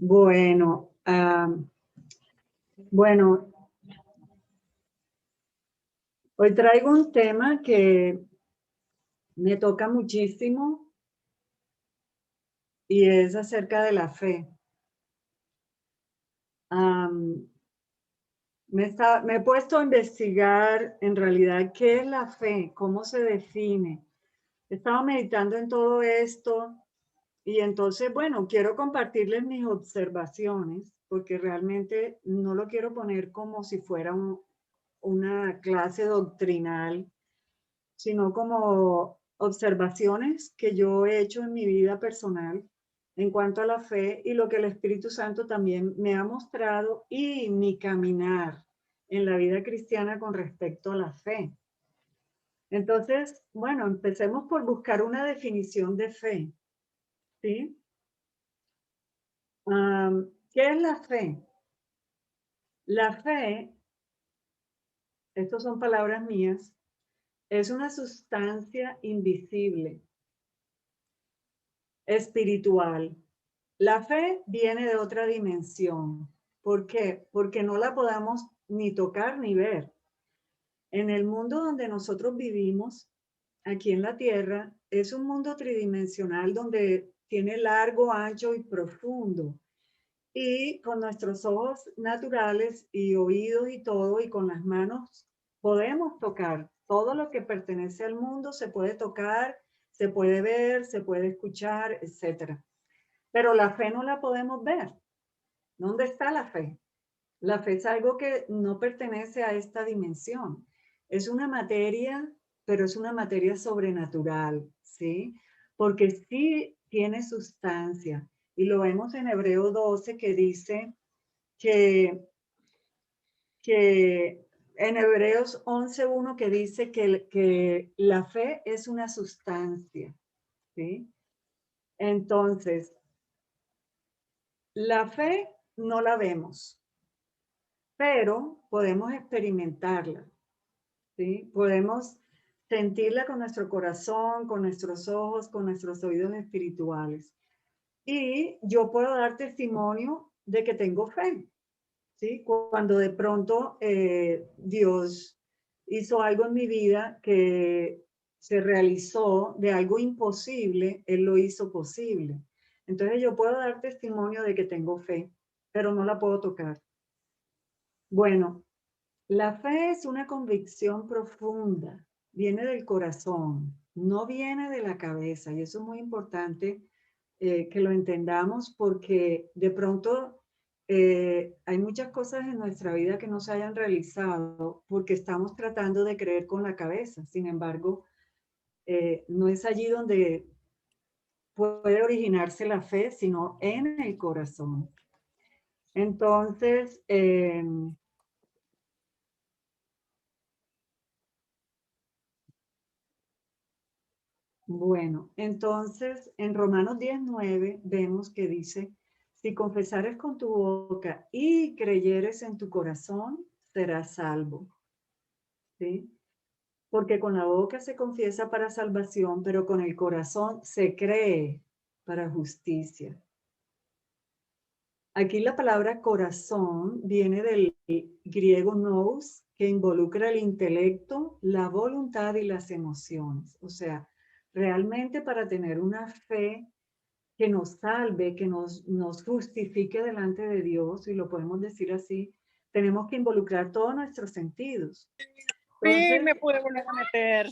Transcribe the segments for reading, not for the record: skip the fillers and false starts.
Bueno, bueno, hoy traigo un tema que me toca muchísimo y es acerca de la fe. Am, me he puesto a investigar en realidad qué es la fe, cómo se define. He estado meditando en todo esto y entonces, bueno, quiero compartirles mis observaciones porque realmente no lo quiero poner como si fuera una clase doctrinal, sino como observaciones que yo he hecho en mi vida personal en cuanto a la fe y lo que el Espíritu Santo también me ha mostrado y mi caminar en la vida cristiana con respecto a la fe. Entonces, bueno, empecemos por buscar una definición de fe, ¿sí? ¿Qué es la fe? La fe, estas son palabras mías, es una sustancia invisible, espiritual. La fe viene de otra dimensión. ¿Por qué? Porque no la podamos ni tocar ni ver. En el mundo donde nosotros vivimos, aquí en la Tierra, es un mundo tridimensional donde tiene largo, ancho y profundo. Y con nuestros ojos naturales y oídos y todo, y con las manos, podemos tocar. Todo lo que pertenece al mundo se puede tocar, se puede ver, se puede escuchar, etcétera. Pero la fe no la podemos ver. ¿Dónde está la fe? La fe es algo que no pertenece a esta dimensión. Es una materia, pero es una materia sobrenatural, ¿sí? Porque sí tiene sustancia. Y lo vemos en Hebreo 12 que dice que, que en Hebreos 11:1 que dice que la fe es una sustancia, ¿sí? Entonces, la fe no la vemos, pero podemos experimentarla, ¿sí? Podemos sentirla con nuestro corazón, con nuestros ojos, con nuestros oídos espirituales. Y yo puedo dar testimonio de que tengo fe, ¿sí? Cuando de pronto Dios hizo algo en mi vida que se realizó de algo imposible, Él lo hizo posible. Entonces yo puedo dar testimonio de que tengo fe, pero no la puedo tocar. Bueno, la fe es una convicción profunda, viene del corazón, no viene de la cabeza, y eso es muy importante que lo entendamos porque de pronto hay muchas cosas en nuestra vida que no se hayan realizado porque estamos tratando de creer con la cabeza. Sin embargo, no es allí donde puede originarse la fe, sino en el corazón. Entonces, bueno, entonces en Romanos 10:9 vemos que dice, si confesares con tu boca y creyeres en tu corazón, serás salvo. ¿Sí? Porque con la boca se confiesa para salvación, pero con el corazón se cree para justicia. Aquí la palabra corazón viene del griego nous, que involucra el intelecto, la voluntad y las emociones. O sea, realmente para tener una fe que nos salve, que nos justifique delante de Dios, y lo podemos decir así, tenemos que involucrar todos nuestros sentidos. Sí, Entonces, me pude volver a meter.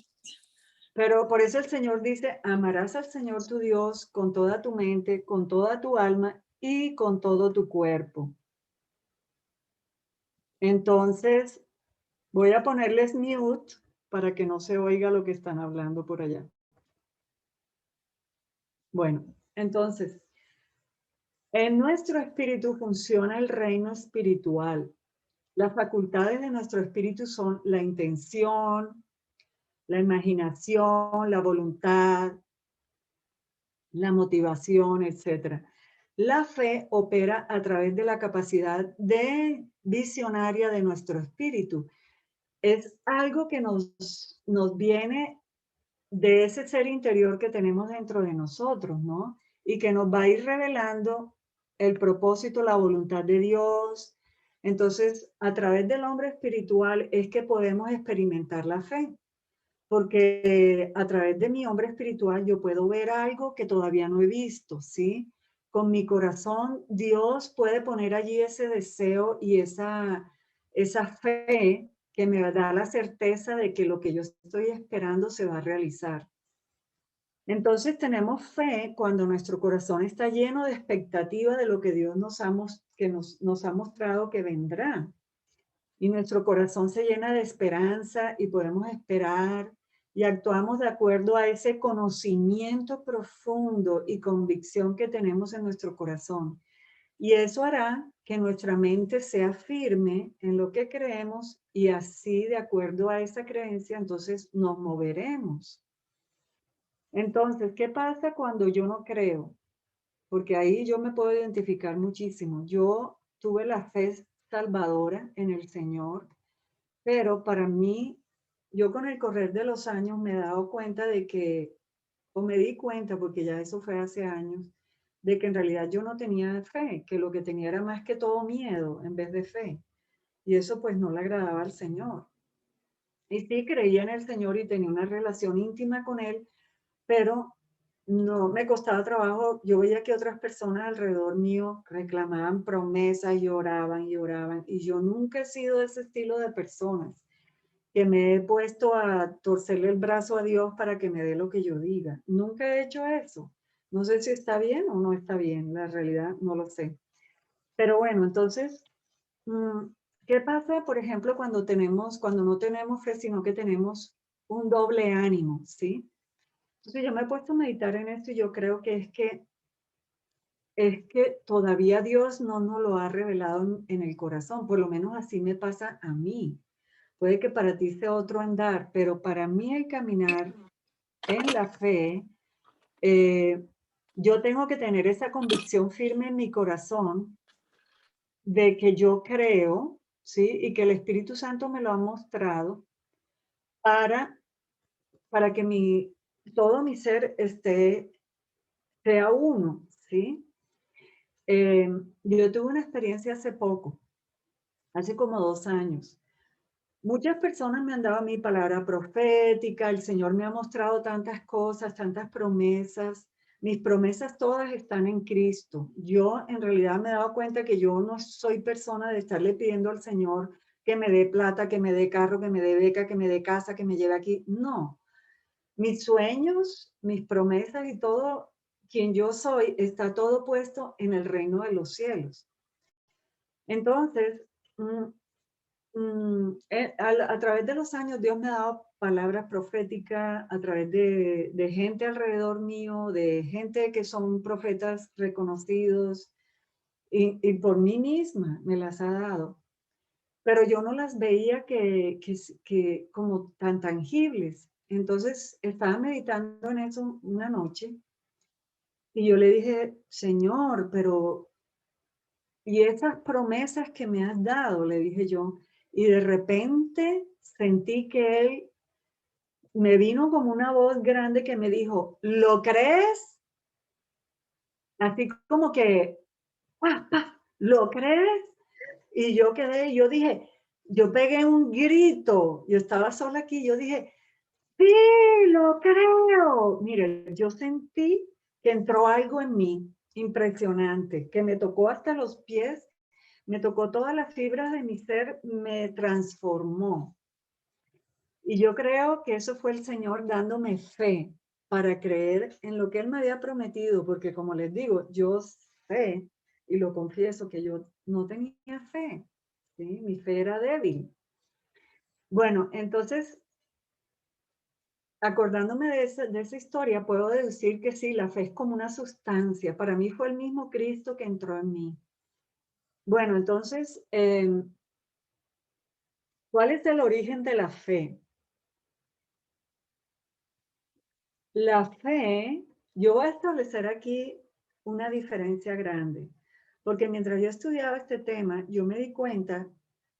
pero por eso el Señor dice, amarás al Señor tu Dios con toda tu mente, con toda tu alma y con todo tu cuerpo. Entonces, voy a ponerles mute para que no se oiga lo que están hablando por allá. Bueno, entonces, en nuestro espíritu funciona el reino espiritual. Las facultades de nuestro espíritu son la intención, la imaginación, la voluntad, la motivación, etc. La fe opera a través de la capacidad de visionaria de nuestro espíritu. Es algo que nos viene de ese ser interior que tenemos dentro de nosotros, ¿no? Y que nos va a ir revelando el propósito, la voluntad de Dios. Entonces, a través del hombre espiritual es que podemos experimentar la fe, porque a través de mi hombre espiritual yo puedo ver algo que todavía no he visto, ¿sí? Con mi corazón, Dios puede poner allí ese deseo y esa fe que me da la certeza de que lo que yo estoy esperando se va a realizar. Entonces tenemos fe cuando nuestro corazón está lleno de expectativa de lo que Dios nos ha mostrado que vendrá. Y nuestro corazón se llena de esperanza y podemos esperar y actuamos de acuerdo a ese conocimiento profundo y convicción que tenemos en nuestro corazón. Y eso hará que nuestra mente sea firme en lo que creemos y así, de acuerdo a esa creencia, entonces nos moveremos. Entonces, ¿qué pasa cuando yo no creo? Porque ahí yo me puedo identificar muchísimo. Yo tuve la fe salvadora en el Señor, pero para mí, yo con el correr de los años me he dado cuenta de que, o me di cuenta, porque ya eso fue hace años, de que en realidad yo no tenía fe, que lo que tenía era más que todo miedo en vez de fe. Y eso pues no le agradaba al Señor. Y sí creía en el Señor y tenía una relación íntima con Él, pero no me costaba trabajo. Yo veía que otras personas alrededor mío reclamaban promesas y oraban y oraban. Y yo nunca he sido de ese estilo de personas que me he puesto a torcerle el brazo a Dios para que me dé lo que yo diga. Nunca he hecho eso. No sé si está bien o no está bien. La realidad no lo sé. Pero bueno, entonces, mm, ¿qué pasa, por ejemplo, cuando no tenemos fe, sino que tenemos un doble ánimo, ¿sí? Entonces yo me he puesto a meditar en esto y yo creo que es que todavía Dios no nos lo ha revelado en el corazón, por lo menos así me pasa a mí. Puede que para ti sea otro andar, pero para mí el caminar en la fe, eh, yo tengo que tener esa convicción firme en mi corazón de que yo creo, ¿sí? Y que el Espíritu Santo me lo ha mostrado para, para que todo mi ser sea uno, ¿sí? Yo tuve una experiencia hace poco, hace como 2 años. Muchas personas me han dado mi palabra profética, el Señor me ha mostrado tantas cosas, tantas promesas. Mis promesas todas están en Cristo. Yo en realidad me he dado cuenta que yo no soy persona de estarle pidiendo al Señor que me dé plata, que me dé carro, que me dé beca, que me dé casa, que me lleve aquí. No, mis sueños, mis promesas y todo, quien yo soy, está todo puesto en el reino de los cielos. Entonces, a través de los años Dios me ha dado palabras proféticas a través de gente alrededor mío, de gente que son profetas reconocidos y por mí misma me las ha dado. Pero yo no las veía que como tan tangibles. Entonces estaba meditando en eso una noche y yo le dije, Señor, pero y esas promesas que me has dado, le dije yo, y de repente sentí que él me vino como una voz grande que me dijo, ¿lo crees? Así como que, ¡pah, pah! ¿Lo crees? Y yo quedé, yo dije, yo pegué un grito, yo estaba sola aquí, yo dije, sí, lo creo. Mire, yo sentí que entró algo en mí impresionante, que me tocó hasta los pies, me tocó todas las fibras de mi ser, me transformó. Y yo creo que eso fue el Señor dándome fe para creer en lo que Él me había prometido, porque como les digo, yo sé y lo confieso que yo no tenía fe, ¿sí? Mi fe era débil. Bueno, entonces, acordándome de esa historia, puedo decir que sí, la fe es como una sustancia. Para mí fue el mismo Cristo que entró en mí. Bueno, entonces, ¿cuál es el origen de la fe? La fe, yo voy a establecer aquí una diferencia grande, porque mientras yo estudiaba este tema, yo me di cuenta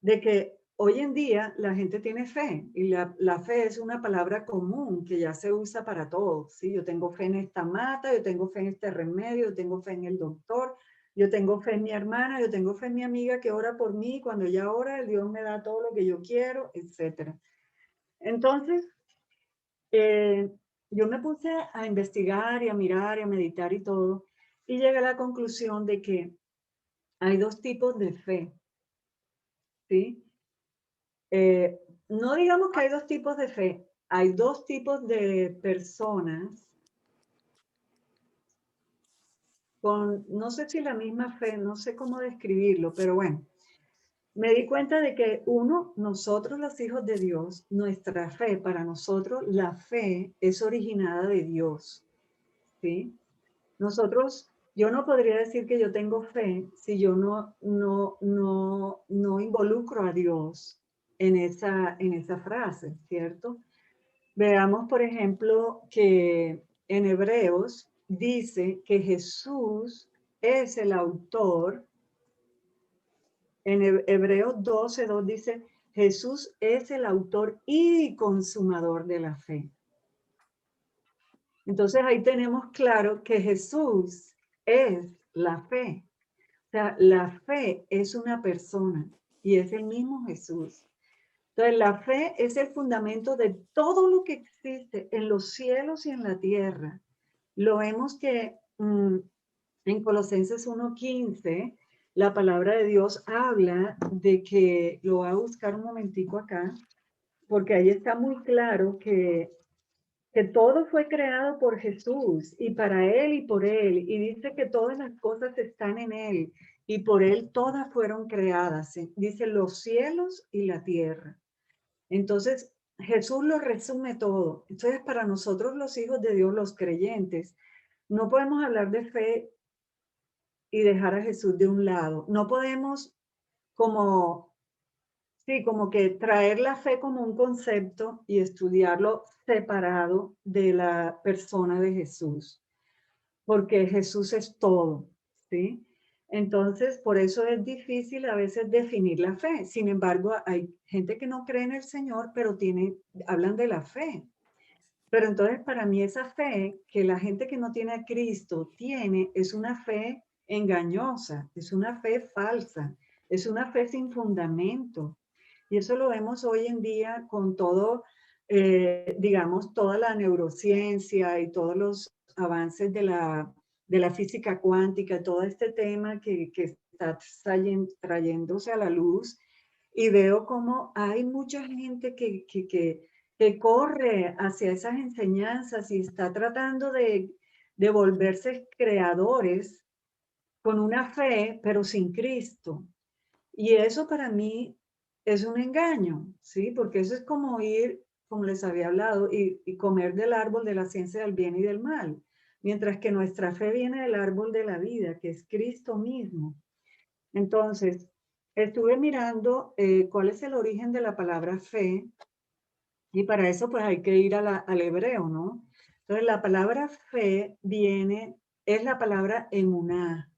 de que hoy en día la gente tiene fe y la fe es una palabra común que ya se usa para todo, ¿sí? Yo tengo fe en esta mata, yo tengo fe en este remedio, yo tengo fe en el doctor. yo tengo fe en mi hermana, yo tengo fe en mi amiga que ora por mí, cuando ella ora, el Dios me da todo lo que yo quiero, etc. Entonces, yo me puse a investigar y a mirar y a meditar y todo, y llegué a la conclusión de que hay dos tipos de fe, ¿sí? No digamos que hay dos tipos de fe, hay dos tipos de personas con, no sé si la misma fe, no sé cómo describirlo, pero bueno, me di cuenta de que uno, nosotros los hijos de Dios, nuestra fe, para nosotros la fe es originada de Dios, ¿sí? Nosotros, yo no podría decir que yo tengo fe si yo no involucro a Dios en esa frase, ¿cierto? Veamos, por ejemplo, que en Hebreos dice que Jesús es el autor. En Hebreos 12:2 dice, Jesús es el autor y consumador de la fe. Entonces ahí tenemos claro que Jesús es la fe. O sea, la fe es una persona y es el mismo Jesús. Entonces, la fe es el fundamento de todo lo que existe en los cielos y en la tierra. Lo vemos que en Colosenses 1:15, la palabra de Dios habla de que, lo voy a buscar un momentico acá, porque ahí está muy claro que todo fue creado por Jesús y para Él y por Él. Y dice que todas las cosas están en Él y por Él todas fueron creadas. Dice los cielos y la tierra. Entonces, Jesús lo resume todo. Entonces, para nosotros los hijos de Dios, los creyentes, no podemos hablar de fe y dejar a Jesús de un lado. No podemos como, sí, como que traer la fe como un concepto y estudiarlo separado de la persona de Jesús, porque Jesús es todo, ¿sí? Entonces, por eso es difícil a veces definir la fe. Sin embargo, hay gente que no cree en el Señor, pero hablan de la fe. Pero entonces para mí esa fe que la gente que no tiene a Cristo tiene es una fe engañosa, es una fe falsa, es una fe sin fundamento. Y eso lo vemos hoy en día con todo, digamos, toda la neurociencia y todos los avances de la física cuántica, todo este tema que está trayéndose a la luz. Y veo como hay mucha gente que corre hacia esas enseñanzas y está tratando de volverse creadores con una fe, pero sin Cristo. Y eso para mí es un engaño, ¿sí? Porque eso es como ir, como les había hablado, y comer del árbol de la ciencia del bien y del mal, mientras que nuestra fe viene del árbol de la vida, que es Cristo mismo. Entonces, estuve mirando cuál es el origen de la palabra fe, y para eso pues hay que ir al hebreo, ¿no? Entonces, la palabra fe es la palabra emuná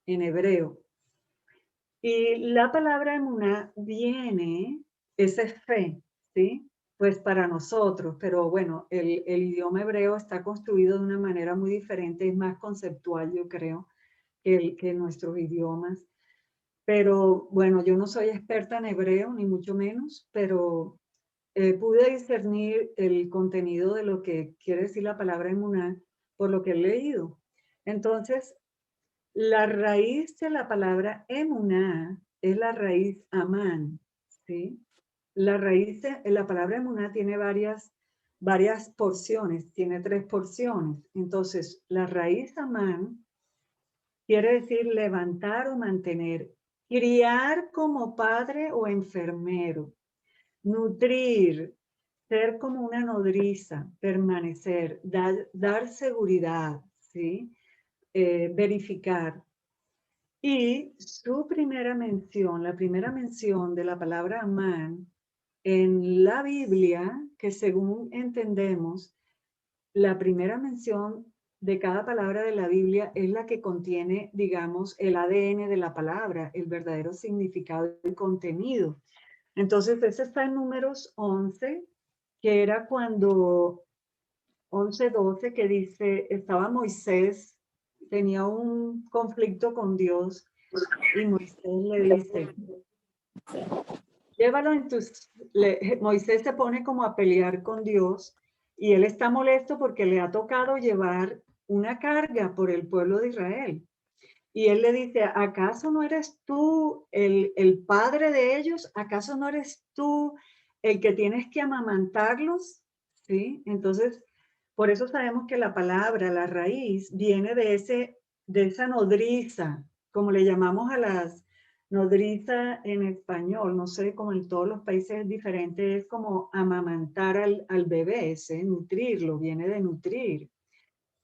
en hebreo. Y la palabra emuná esa es fe, ¿sí? Pues para nosotros, pero bueno, el idioma hebreo está construido de una manera muy diferente, es más conceptual, yo creo, que nuestros idiomas. Pero bueno, yo no soy experta en hebreo, ni mucho menos, pero pude discernir el contenido de lo que quiere decir la palabra emuná por lo que he leído. Entonces, la raíz de la palabra emuná es la raíz amán, ¿sí? La palabra emuná tiene varias porciones, tiene 3 porciones. Entonces, la raíz amán quiere decir levantar o mantener, criar como padre o enfermero, nutrir, ser como una nodriza, permanecer, dar seguridad, ¿sí? Verificar. Y su primera mención, la primera mención de la palabra amán en la Biblia, que según entendemos, la primera mención de cada palabra de la Biblia es la que contiene, digamos, el ADN de la palabra, el verdadero significado y contenido. Entonces, ese está en Números 11, que era cuando 11:12, que dice, estaba Moisés tenía un conflicto con Dios y Moisés le dice, llévalo en tus... Moisés se pone como a pelear con Dios y él está molesto porque le ha tocado llevar una carga por el pueblo de Israel. Y él le dice, ¿acaso no eres tú el padre de ellos? ¿Acaso no eres tú el que tienes que amamantarlos? ¿Sí? Entonces, por eso sabemos que la palabra, la raíz, viene de esa nodriza, como le llamamos a las nodriza en español, no sé, como en todos los países es diferente, es como amamantar al bebé, ese, nutrirlo, viene de nutrir.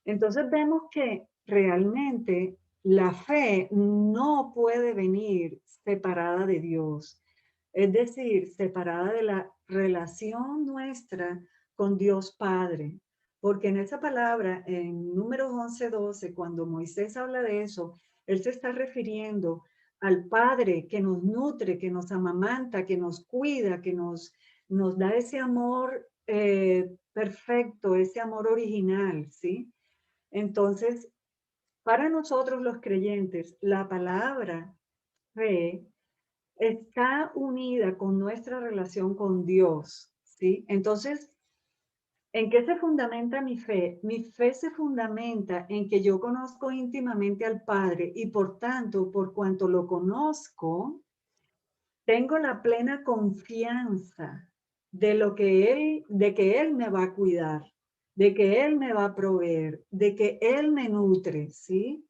Entonces vemos que realmente la fe no puede venir separada de Dios, es decir, separada de la relación nuestra con Dios Padre. Porque en esa palabra, en Números 11:12, cuando Moisés habla de eso, él se está refiriendo al Padre que nos nutre, que nos amamanta, que nos cuida, que nos da ese amor perfecto, ese amor original, ¿sí? Entonces, para nosotros los creyentes, la palabra fe está unida con nuestra relación con Dios, ¿sí? Entonces, ¿en qué se fundamenta mi fe? Mi fe se fundamenta en que yo conozco íntimamente al Padre y por tanto, por cuanto lo conozco, tengo la plena confianza de que Él me va a cuidar, de que Él me va a proveer, de que Él me nutre, ¿sí?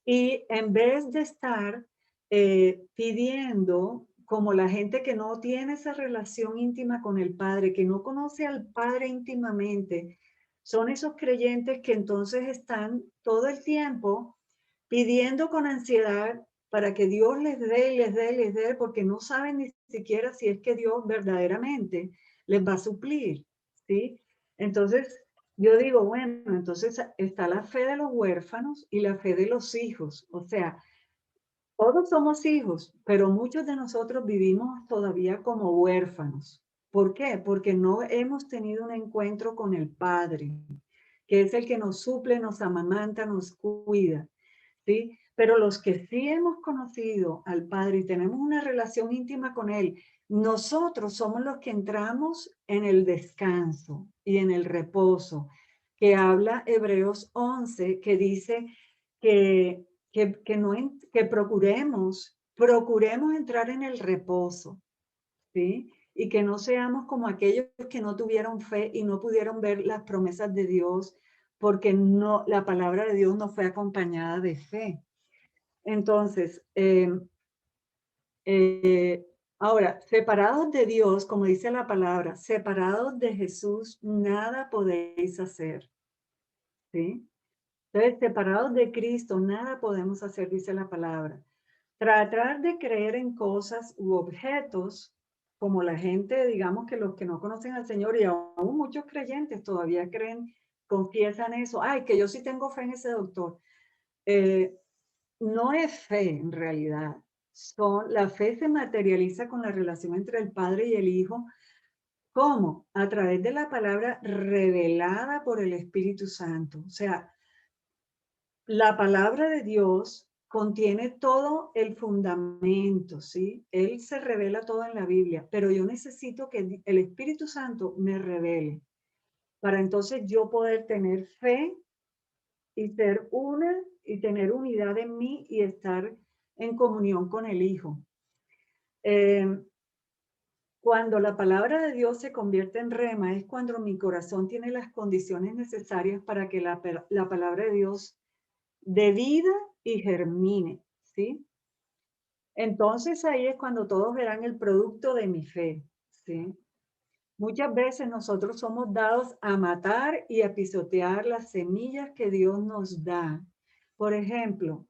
Y en vez de estar pidiendo, como la gente que no tiene esa relación íntima con el Padre, que no conoce al Padre íntimamente, son esos creyentes que entonces están todo el tiempo pidiendo con ansiedad para que Dios les dé y les dé y les dé, porque no saben ni siquiera si es que Dios verdaderamente les va a suplir, ¿sí? Entonces, yo digo, bueno, entonces está la fe de los huérfanos y la fe de los hijos. O sea, todos somos hijos, pero muchos de nosotros vivimos todavía como huérfanos. ¿Por qué? Porque no hemos tenido un encuentro con el Padre, que es el que nos suple, nos amamanta, nos cuida, ¿sí? Pero los que sí hemos conocido al Padre y tenemos una relación íntima con Él, nosotros somos los que entramos en el descanso y en el reposo, que habla Hebreos 11, que dice que, que procuremos entrar en el reposo, ¿sí? Y que no seamos como aquellos que no tuvieron fe y no pudieron ver las promesas de Dios porque no, la palabra de Dios no fue acompañada de fe. Entonces, ahora, separados de Dios, como dice la palabra, separados de Jesús, nada podéis hacer, ¿sí? Entonces, separados de Cristo, nada podemos hacer, dice la palabra. Tratar de creer en cosas u objetos, como la gente, digamos que los que no conocen al Señor y aún muchos creyentes todavía creen, confiesan eso, ay, que yo sí tengo fe en ese doctor. No es fe en realidad. La fe se materializa con la relación entre el Padre y el Hijo. ¿Cómo? A través de la palabra revelada por el Espíritu Santo. O sea, la palabra de Dios contiene todo el fundamento, ¿sí? Él se revela todo en la Biblia, pero yo necesito que el Espíritu Santo me revele para entonces yo poder tener fe y ser una y tener unidad en mí y estar en comunión con el Hijo. Cuando la palabra de Dios se convierte en rema es cuando mi corazón tiene las condiciones necesarias para que la palabra de Dios dé vida y germine, ¿sí? Entonces ahí es cuando todos verán el producto de mi fe, ¿sí? Muchas veces nosotros somos dados a matar y a pisotear las semillas que Dios nos da. Por ejemplo,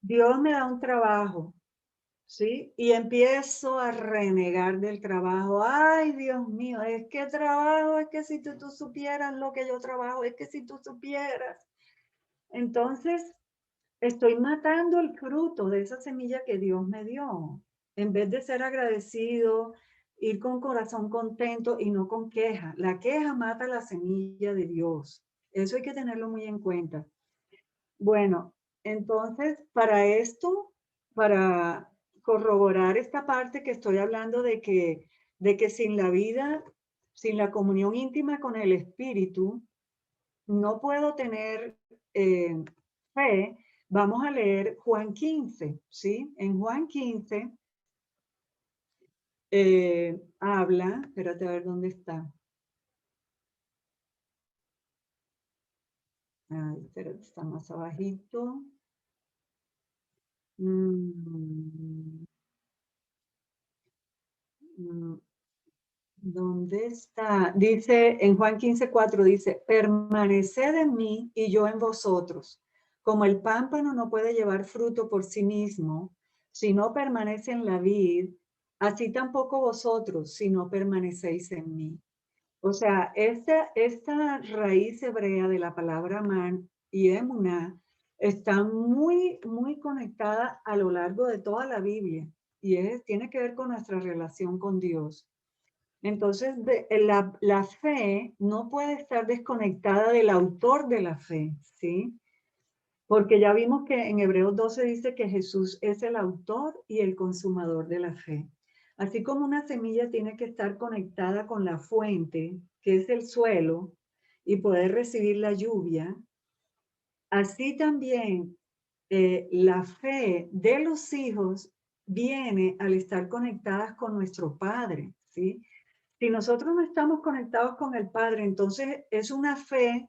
Dios me da un trabajo, ¿sí? Y empiezo a renegar del trabajo. Ay, Dios mío, es que trabajo, es que si tú supieras lo que yo trabajo, es que si tú supieras. Entonces, estoy matando el fruto de esa semilla que Dios me dio. En vez de ser agradecido, ir con corazón contento y no con queja. La queja mata la semilla de Dios. Eso hay que tenerlo muy en cuenta. Bueno, entonces para esto, para corroborar esta parte que estoy hablando de que sin la vida, sin la comunión íntima con el Espíritu, no puedo tener eh, fe, vamos a leer Juan 15, ¿sí? En Juan 15 habla, espérate a ver dónde está. Ay, espérate, está más abajito. Mm, mm, ¿Dónde está? Dice en Juan 15:4, dice, permaneced en mí y yo en vosotros. Como el pámpano no puede llevar fruto por sí mismo, si no permanece en la vid, así tampoco vosotros, si no permanecéis en mí. O sea, esta raíz hebrea de la palabra man y emuná está muy, muy conectada a lo largo de toda la Biblia y tiene que ver con nuestra relación con Dios. Entonces, la fe no puede estar desconectada del autor de la fe, ¿sí? Porque ya vimos que en Hebreos 12 dice que Jesús es el autor y el consumador de la fe. Así como una semilla tiene que estar conectada con la fuente, que es el suelo, y poder recibir la lluvia, así también la fe de los hijos viene al estar conectadas con nuestro Padre, ¿sí? Si nosotros no estamos conectados con el Padre, entonces es una fe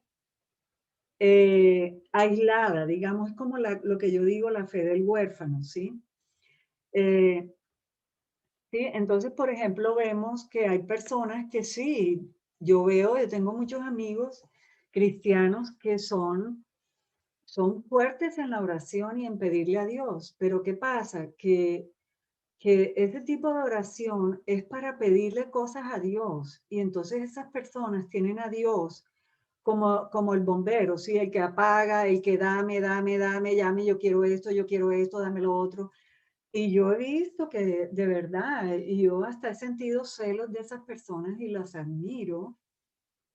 aislada, digamos, es como lo que yo digo, la fe del huérfano, ¿sí? Eh, ¿Sí? Entonces, por ejemplo, vemos que hay personas que sí, yo tengo muchos amigos cristianos que son fuertes en la oración y en pedirle a Dios, pero ¿qué pasa? Que ese tipo de oración es para pedirle cosas a Dios y entonces esas personas tienen a Dios como el bombero, ¿sí? El que apaga, el que dame, llame, yo quiero esto, dame lo otro. Y yo he visto que de verdad, y yo hasta he sentido celos de esas personas y las admiro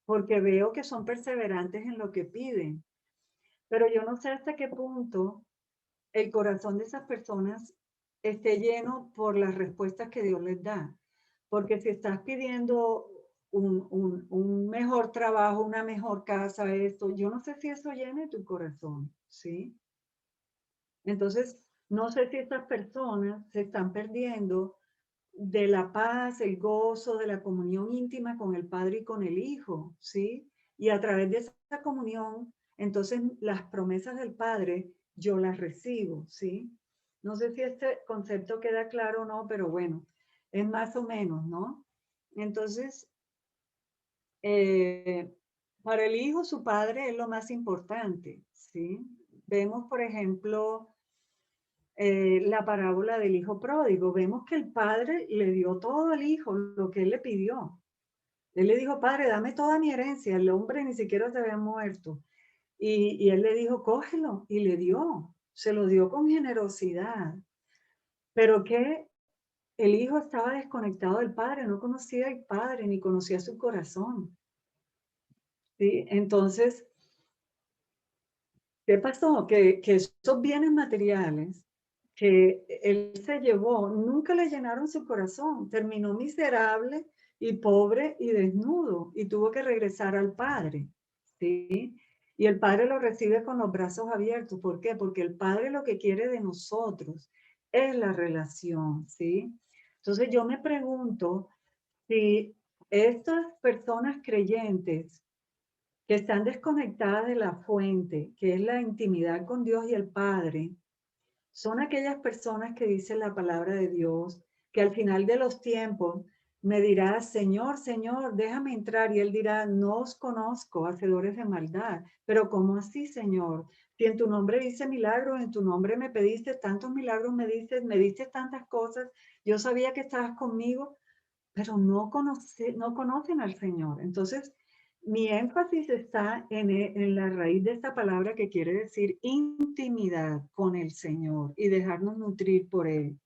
porque veo que son perseverantes en lo que piden. Pero yo no sé hasta qué punto el corazón de esas personas esté lleno por las respuestas que Dios les da. Porque si estás pidiendo un mejor trabajo, una mejor casa, esto, yo no sé si eso llene tu corazón, ¿sí? Entonces, no sé si estas personas se están perdiendo de la paz, el gozo, de la comunión íntima con el Padre y con el Hijo, ¿sí? Y a través de esa comunión, entonces las promesas del Padre yo las recibo, ¿sí? No sé si este concepto queda claro o no, pero bueno, es más o menos, ¿no? Entonces, eh, para el Hijo, su Padre es lo más importante, ¿sí? Vemos, por ejemplo, la parábola del hijo pródigo. Vemos que el padre le dio todo al hijo, lo que él le pidió. Él le dijo, padre, dame toda mi herencia. El hombre ni siquiera se había muerto. Y él le dijo, cógelo. Y le dio. Se lo dio con generosidad. Pero que el hijo estaba desconectado del padre, no conocía al padre, ni conocía su corazón. ¿Sí? Entonces, ¿qué pasó? Que esos bienes materiales que él se llevó nunca le llenaron su corazón. Terminó miserable y pobre y desnudo y tuvo que regresar al Padre, ¿sí? Y el Padre lo recibe con los brazos abiertos. ¿Por qué? Porque el Padre lo que quiere de nosotros es la relación, ¿sí? Entonces yo me pregunto si estas personas creyentes que están desconectadas de la fuente, que es la intimidad con Dios y el Padre, son aquellas personas que dicen la palabra de Dios, que al final de los tiempos me dirá, Señor, Señor, déjame entrar. Y él dirá, no os conozco, hacedores de maldad. Pero ¿cómo así, Señor? Si en tu nombre hice milagros, en tu nombre me pediste tantos milagros, me diste tantas cosas, yo sabía que estabas conmigo, pero no conocen al Señor. Entonces, mi énfasis está en la raíz de esta palabra que quiere decir intimidad con el Señor y dejarnos nutrir por Él.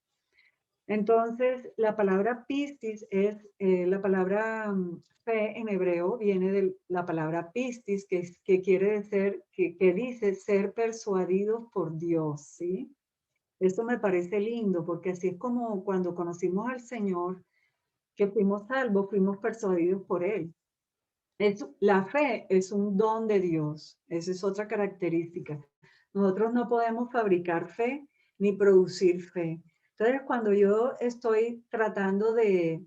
Entonces, la palabra pistis es, la palabra fe en hebreo viene de la palabra pistis, que quiere decir, que dice ser persuadidos por Dios, ¿sí? Eso me parece lindo, porque así es como cuando conocimos al Señor, que fuimos salvos, fuimos persuadidos por Él. La fe es un don de Dios, esa es otra característica. Nosotros no podemos fabricar fe ni producir fe. Entonces, cuando yo estoy tratando de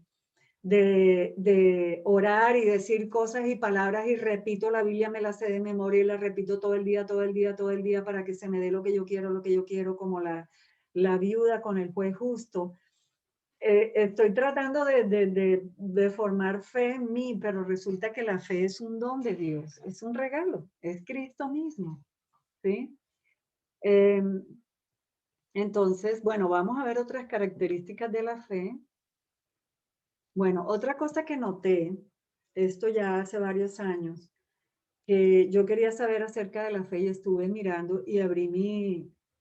orar y decir cosas y palabras y repito la Biblia, me la sé de memoria y la repito todo el día, todo el día, todo el día para que se me dé lo que yo quiero, como la viuda con el juez justo. Estoy tratando de formar fe en mí, pero resulta que la fe es un don de Dios, es un regalo, es Cristo mismo, ¿sí? Em, entonces, bueno, vamos a ver otras características de la fe. Bueno, otra cosa que noté, esto ya hace varios años, que yo quería saber acerca de la fe y estuve mirando y abrí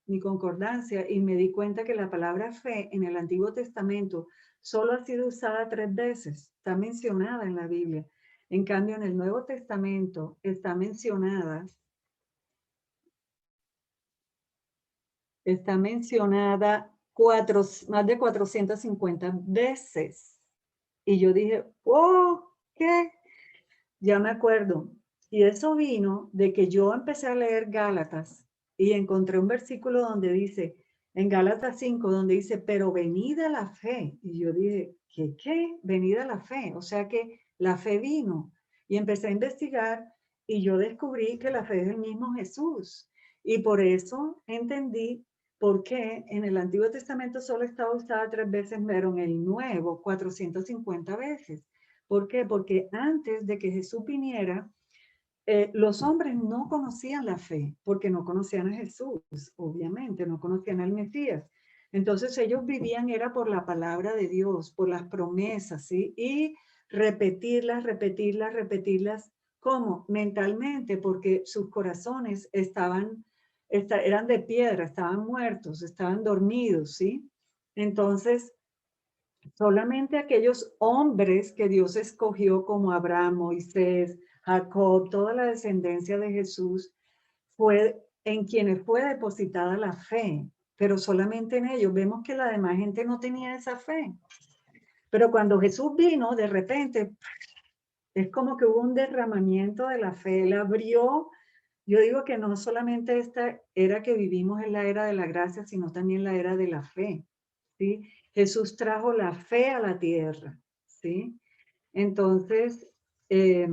mi concordancia y me di cuenta que la palabra fe en el Antiguo Testamento solo ha sido usada 3 veces, está mencionada en la Biblia. En cambio, en el Nuevo Testamento está mencionada más de 450 veces. Y yo dije, oh, ¿qué? Ya me acuerdo. Y eso vino de que yo empecé a leer Gálatas y encontré un versículo donde dice, en Gálatas 5, donde dice, pero venida la fe. Y yo dije, ¿qué? Venida la fe. O sea que la fe vino. Y empecé a investigar y yo descubrí que la fe es el mismo Jesús. Y por eso entendí por qué en el Antiguo Testamento solo estaba usada 3 veces, pero en el Nuevo 450 veces. ¿Por qué? Porque antes de que Jesús viniera, los hombres no conocían la fe, porque no conocían a Jesús, obviamente, no conocían al Mesías. Entonces ellos vivían era por la palabra de Dios, por las promesas, ¿sí? Y repetirlas, repetirlas, repetirlas. ¿Cómo? Mentalmente, porque sus corazones eran de piedra, estaban muertos, estaban dormidos, ¿sí? Entonces, solamente aquellos hombres que Dios escogió como Abraham, Moisés, Jacob, toda la descendencia de Jesús, fue en quienes fue depositada la fe, pero solamente en ellos. Vemos que la demás gente no tenía esa fe. Pero cuando Jesús vino, de repente, es como que hubo un derramamiento de la fe. Él abrió, yo digo que no solamente esta era que vivimos en la era de la gracia, sino también la era de la fe, ¿sí? Jesús trajo la fe a la tierra, ¿sí? Entonces, eh,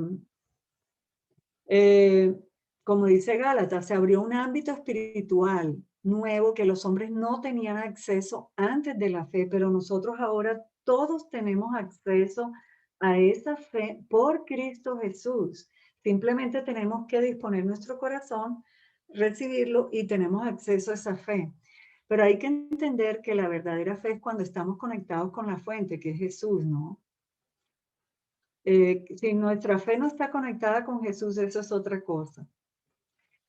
eh, como dice Gálatas, se abrió un ámbito espiritual nuevo que los hombres no tenían acceso antes de la fe, pero nosotros ahora todos tenemos acceso a esa fe por Cristo Jesús. Simplemente tenemos que disponer nuestro corazón, recibirlo y tenemos acceso a esa fe. Pero hay que entender que la verdadera fe es cuando estamos conectados con la fuente, que es Jesús, ¿no? Si nuestra fe no está conectada con Jesús, eso es otra cosa.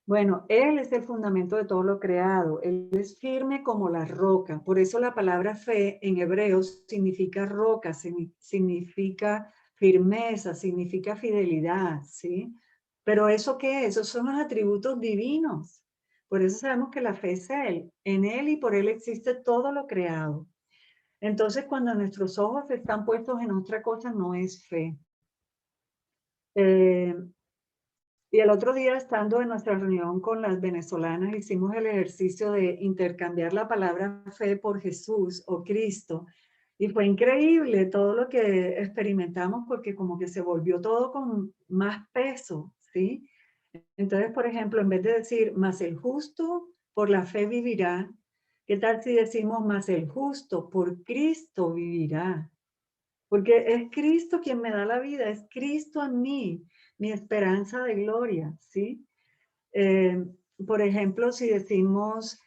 Bueno, Él es el fundamento de todo lo creado. Él es firme como la roca. Por eso la palabra fe en hebreo significa roca, significa firmeza, significa fidelidad, ¿sí? Pero ¿eso qué es? Esos son los atributos divinos. Por eso sabemos que la fe es Él. En Él y por Él existe todo lo creado. Entonces, cuando nuestros ojos están puestos en otra cosa, no es fe. Y el otro día, estando en nuestra reunión con las venezolanas, hicimos el ejercicio de intercambiar la palabra fe por Jesús o Cristo. Y fue increíble todo lo que experimentamos porque como que se volvió todo con más peso, ¿sí? Entonces, por ejemplo, en vez de decir, más el justo por la fe vivirá, ¿qué tal si decimos, más el justo por Cristo vivirá? Porque es Cristo quien me da la vida, es Cristo en mí, mi esperanza de gloria, ¿sí? Eh, por ejemplo, si decimos,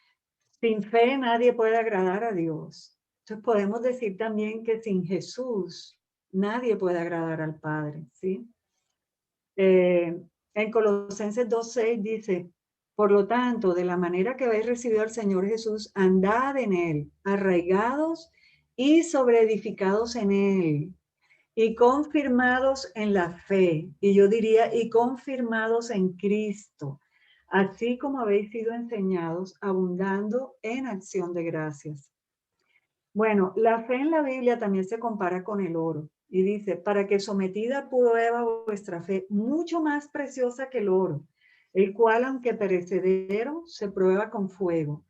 sin fe nadie puede agradar a Dios. Entonces podemos decir también que sin Jesús nadie puede agradar al Padre, ¿sí? En Colosenses 2:6 dice, por lo tanto, de la manera que habéis recibido al Señor Jesús, andad en Él, arraigados y sobreedificados en él, y confirmados en la fe, y yo diría, y confirmados en Cristo, así como habéis sido enseñados, abundando en acción de gracias. Bueno, la fe en la Biblia también se compara con el oro, y dice, para que sometida a prueba vuestra fe, mucho más preciosa que el oro, el cual, aunque perecedero, se prueba con fuego,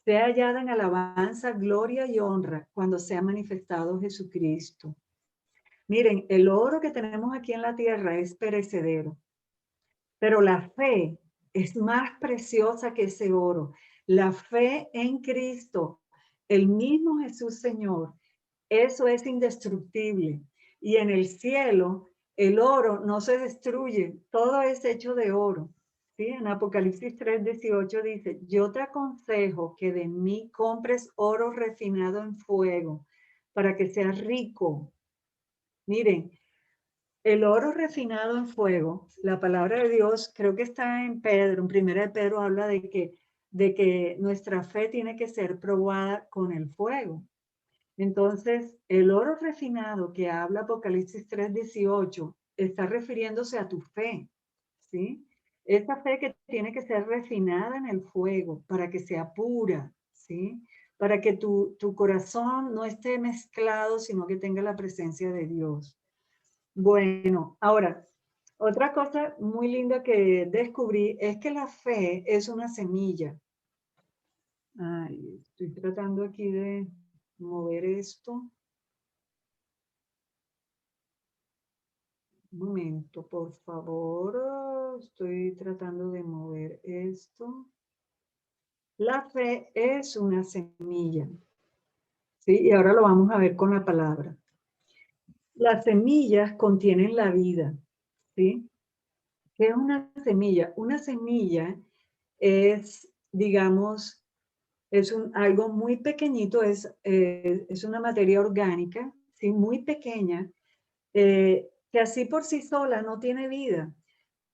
sea hallada en alabanza, gloria y honra cuando sea manifestado Jesucristo. Miren, el oro que tenemos aquí en la tierra es perecedero, pero la fe es más preciosa que ese oro. La fe en Cristo, el mismo Jesús Señor, eso es indestructible. Y en el cielo, el oro no se destruye, todo es hecho de oro. ¿Sí? En Apocalipsis 3:18 dice, yo te aconsejo que de mí compres oro refinado en fuego para que seas rico. Miren, el oro refinado en fuego, la palabra de Dios, creo que está en Pedro, en primera de Pedro habla de que nuestra fe tiene que ser probada con el fuego. Entonces, el oro refinado que habla Apocalipsis 3:18 está refiriéndose a tu fe, ¿sí? Esa fe que tiene que ser refinada en el fuego para que sea pura, ¿sí? Para que tu corazón no esté mezclado, sino que tenga la presencia de Dios. Bueno, ahora, otra cosa muy linda que descubrí es que la fe es una semilla. Ay, estoy tratando aquí de mover esto. Un momento, por favor. Estoy tratando de mover esto. La fe es una semilla. ¿Sí? Y ahora lo vamos a ver con la palabra. Las semillas contienen la vida. ¿Sí? ¿Qué es una semilla? Una semilla es, digamos, algo muy pequeñito, es una materia orgánica, ¿sí? Muy pequeña, que así por sí sola no tiene vida,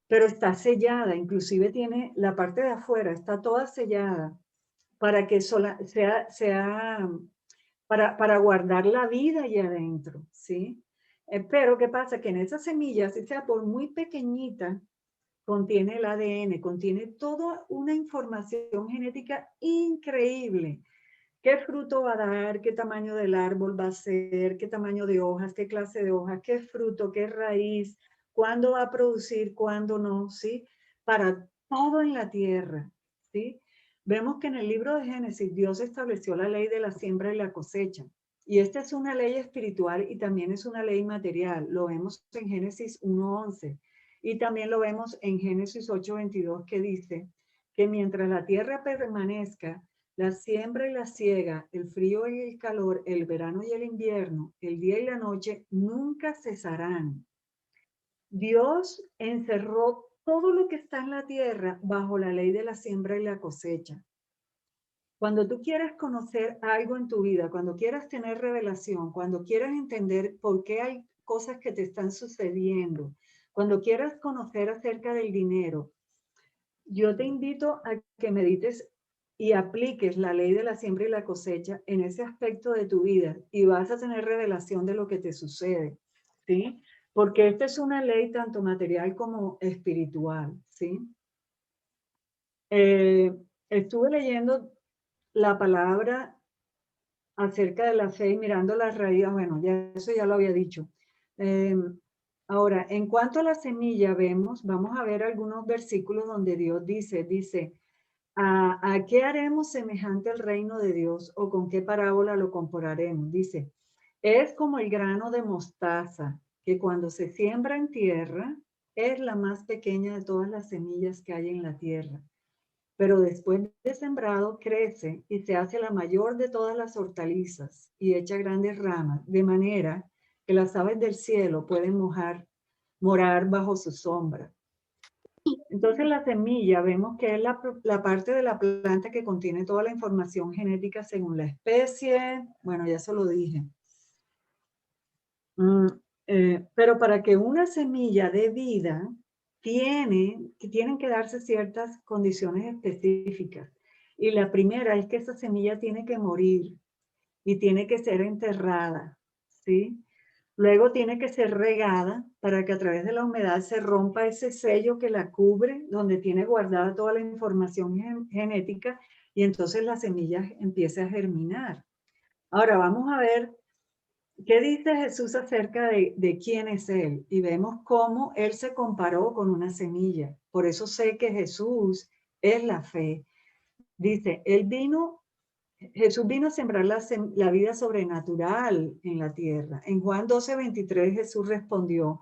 pero está sellada, inclusive tiene la parte de afuera, está toda sellada para que sea para guardar la vida allá adentro, ¿sí? Pero ¿qué pasa? Que en esa semilla, si sea por muy pequeñita, contiene el ADN, contiene toda una información genética increíble. ¿Qué fruto va a dar? ¿Qué tamaño del árbol va a ser? ¿Qué tamaño de hojas? ¿Qué clase de hojas? ¿Qué fruto? ¿Qué raíz? ¿Cuándo va a producir? ¿Cuándo no? ¿Sí? Para todo en la tierra, ¿sí? Vemos que en el libro de Génesis Dios estableció la ley de la siembra y la cosecha. Y esta es una ley espiritual y también es una ley material. Lo vemos en Génesis 1:11 y también lo vemos en Génesis 8:22 que dice que mientras la tierra permanezca, la siembra y la siega, el frío y el calor, el verano y el invierno, el día y la noche, nunca cesarán. Dios encerró todo lo que está en la tierra bajo la ley de la siembra y la cosecha. Cuando tú quieras conocer algo en tu vida, cuando quieras tener revelación, cuando quieras entender por qué hay cosas que te están sucediendo, cuando quieras conocer acerca del dinero, yo te invito a que medites y apliques la ley de la siembra y la cosecha en ese aspecto de tu vida y vas a tener revelación de lo que te sucede, ¿sí? Porque esta es una ley tanto material como espiritual, ¿sí? Estuve leyendo la palabra acerca de la fe y mirando las raíces, bueno, ya eso ya lo había dicho. Ahora, en cuanto a la semilla, vamos a ver algunos versículos donde Dios dice, ¿a qué haremos semejante el reino de Dios o con qué parábola lo compararemos? Dice, es como el grano de mostaza, que cuando se siembra en tierra, es la más pequeña de todas las semillas que hay en la tierra. Pero después de sembrado, crece y se hace la mayor de todas las hortalizas y echa grandes ramas, de manera que las aves del cielo pueden morar bajo su sombra. Entonces la semilla vemos que es la parte de la planta que contiene toda la información genética según la especie. Bueno, ya se lo dije. Pero para que una semilla dé vida, tienen que darse ciertas condiciones específicas. Y la primera es que esa semilla tiene que morir. y tiene que ser enterrada, ¿sí? Luego tiene que ser regada para que a través de la humedad se rompa ese sello que la cubre, donde tiene guardada toda la información genética, y entonces la semilla empieza a germinar. Ahora vamos a ver qué dice Jesús acerca de quién es Él. Y vemos cómo Él se comparó con una semilla. Por eso sé que Jesús es la fe. Dice, Jesús vino a sembrar la vida sobrenatural en la tierra. En Juan 12:23 Jesús respondió,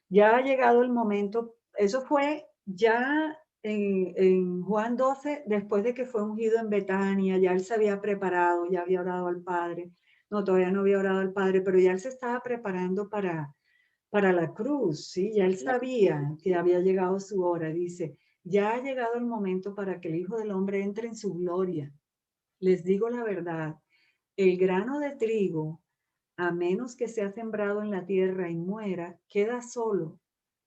ya ha llegado el momento, eso fue ya en Juan 12, después de que fue ungido en Betania, ya él se había preparado, ya había orado al Padre. No, todavía no había orado al Padre, pero ya él se estaba preparando para la cruz, ¿sí? Ya él sabía que había llegado su hora. Dice, ya ha llegado el momento para que el Hijo del Hombre entre en su gloria. Les digo la verdad, el grano de trigo, a menos que sea sembrado en la tierra y muera, queda solo.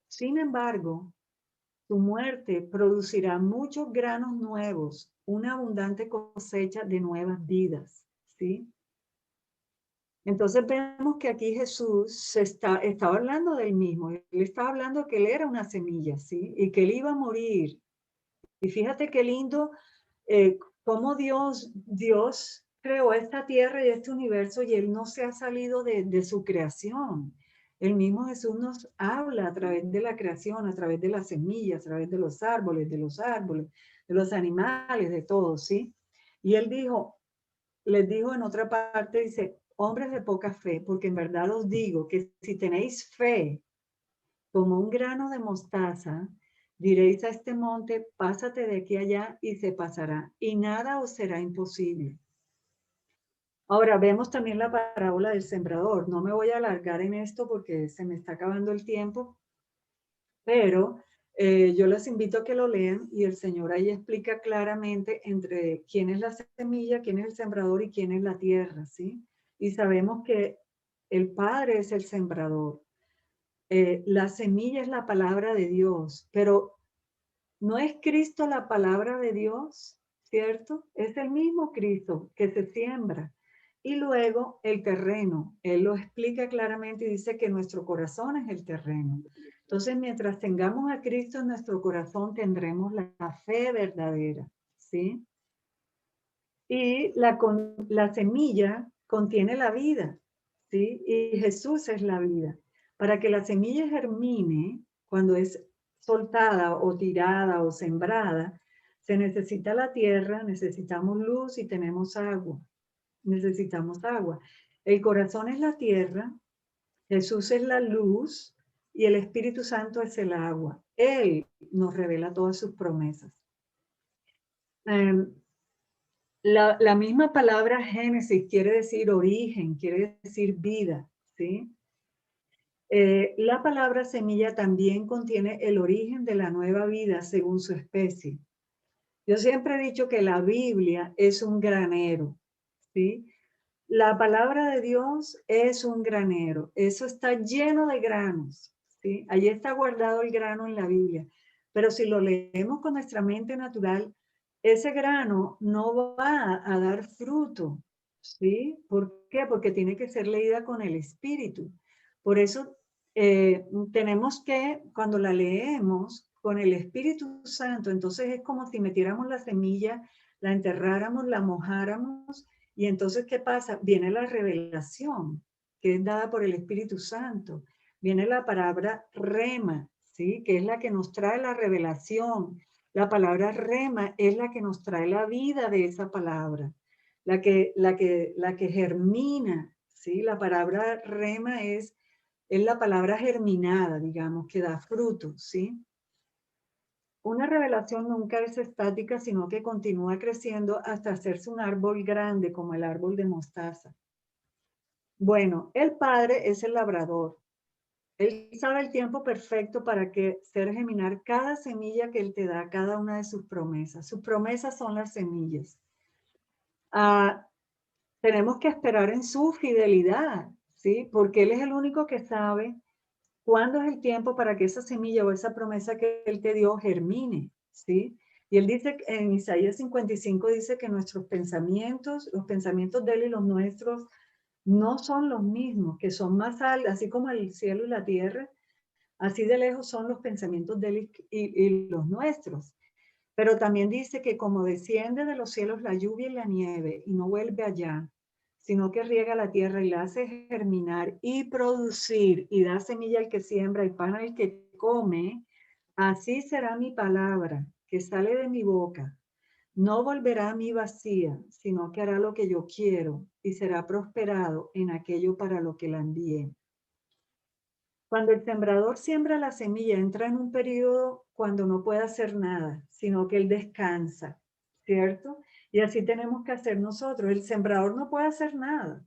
Sin embargo, su muerte producirá muchos granos nuevos, una abundante cosecha de nuevas vidas, ¿sí? Entonces vemos que aquí Jesús estaba hablando del mismo. Él estaba hablando que él era una semilla, ¿sí? Y que él iba a morir. Y fíjate qué lindo cómo Dios creó esta tierra y este universo y él no se ha salido de su creación. El mismo Jesús nos habla a través de la creación, a través de las semillas, a través de los árboles, de los animales, de todo, ¿sí? Y él les dijo en otra parte, dice, hombres de poca fe, porque en verdad os digo que si tenéis fe como un grano de mostaza, diréis a este monte, pásate de aquí allá y se pasará, y nada os será imposible. Ahora vemos también la parábola del sembrador. No me voy a alargar en esto porque se me está acabando el tiempo, pero yo les invito a que lo lean y el Señor ahí explica claramente entre quién es la semilla, quién es el sembrador y quién es la tierra, ¿sí? Y sabemos que el Padre es el sembrador. La semilla es la palabra de Dios, pero no es Cristo la palabra de Dios, ¿cierto? Es el mismo Cristo que se siembra. Y luego el terreno, Él lo explica claramente y dice que nuestro corazón es el terreno. Entonces, mientras tengamos a Cristo en nuestro corazón, tendremos la fe verdadera, ¿sí? Y la semilla contiene la vida, ¿sí? Y Jesús es la vida. Para que la semilla germine, cuando es soltada o tirada o sembrada, se necesita la tierra, necesitamos luz y tenemos agua. Necesitamos agua. El corazón es la tierra, Jesús es la luz y el Espíritu Santo es el agua. Él nos revela todas sus promesas. La misma palabra Génesis quiere decir origen, quiere decir vida, ¿sí? La palabra semilla también contiene el origen de la nueva vida según su especie. Yo siempre he dicho que la Biblia es un granero, ¿sí? La palabra de Dios es un granero, eso está lleno de granos, ¿sí? Allí está guardado el grano en la Biblia, pero si lo leemos con nuestra mente natural, ese grano no va a dar fruto, ¿sí? ¿Por qué? Porque tiene que ser leída con el Espíritu. Por eso tenemos que, cuando la leemos con el Espíritu Santo, entonces es como si metiéramos la semilla, la enterráramos, la mojáramos, y entonces, ¿qué pasa? Viene la revelación, que es dada por el Espíritu Santo. Viene la palabra rema, ¿sí? Que es la que nos trae la revelación. La palabra rema es la que nos trae la vida de esa palabra, la que germina, ¿sí? La palabra rema es la palabra germinada, digamos, que da frutos, ¿sí? Una revelación nunca es estática, sino que continúa creciendo hasta hacerse un árbol grande como el árbol de mostaza. Bueno, el Padre es el labrador. Él sabe el tiempo perfecto para que hacer germinar cada semilla que Él te da, cada una de sus promesas. Sus promesas son las semillas. Tenemos que esperar en su fidelidad, ¿sí? Porque Él es el único que sabe cuándo es el tiempo para que esa semilla o esa promesa que Él te dio germine, ¿sí? Y él dice, en Isaías 55 dice que nuestros pensamientos, los pensamientos de él y los nuestros, no son los mismos, que son más altos, así como el cielo y la tierra, así de lejos son los pensamientos de él y los nuestros. Pero también dice que como desciende de los cielos la lluvia y la nieve y no vuelve allá, sino que riega la tierra y la hace germinar y producir y da semilla al que siembra y pan al que come, así será mi palabra que sale de mi boca. No volverá a mí vacía, sino que hará lo que yo quiero y será prosperado en aquello para lo que la envíe. Cuando el sembrador siembra la semilla, entra en un periodo cuando no puede hacer nada, sino que él descansa, ¿cierto? Y así tenemos que hacer nosotros. El sembrador no puede hacer nada.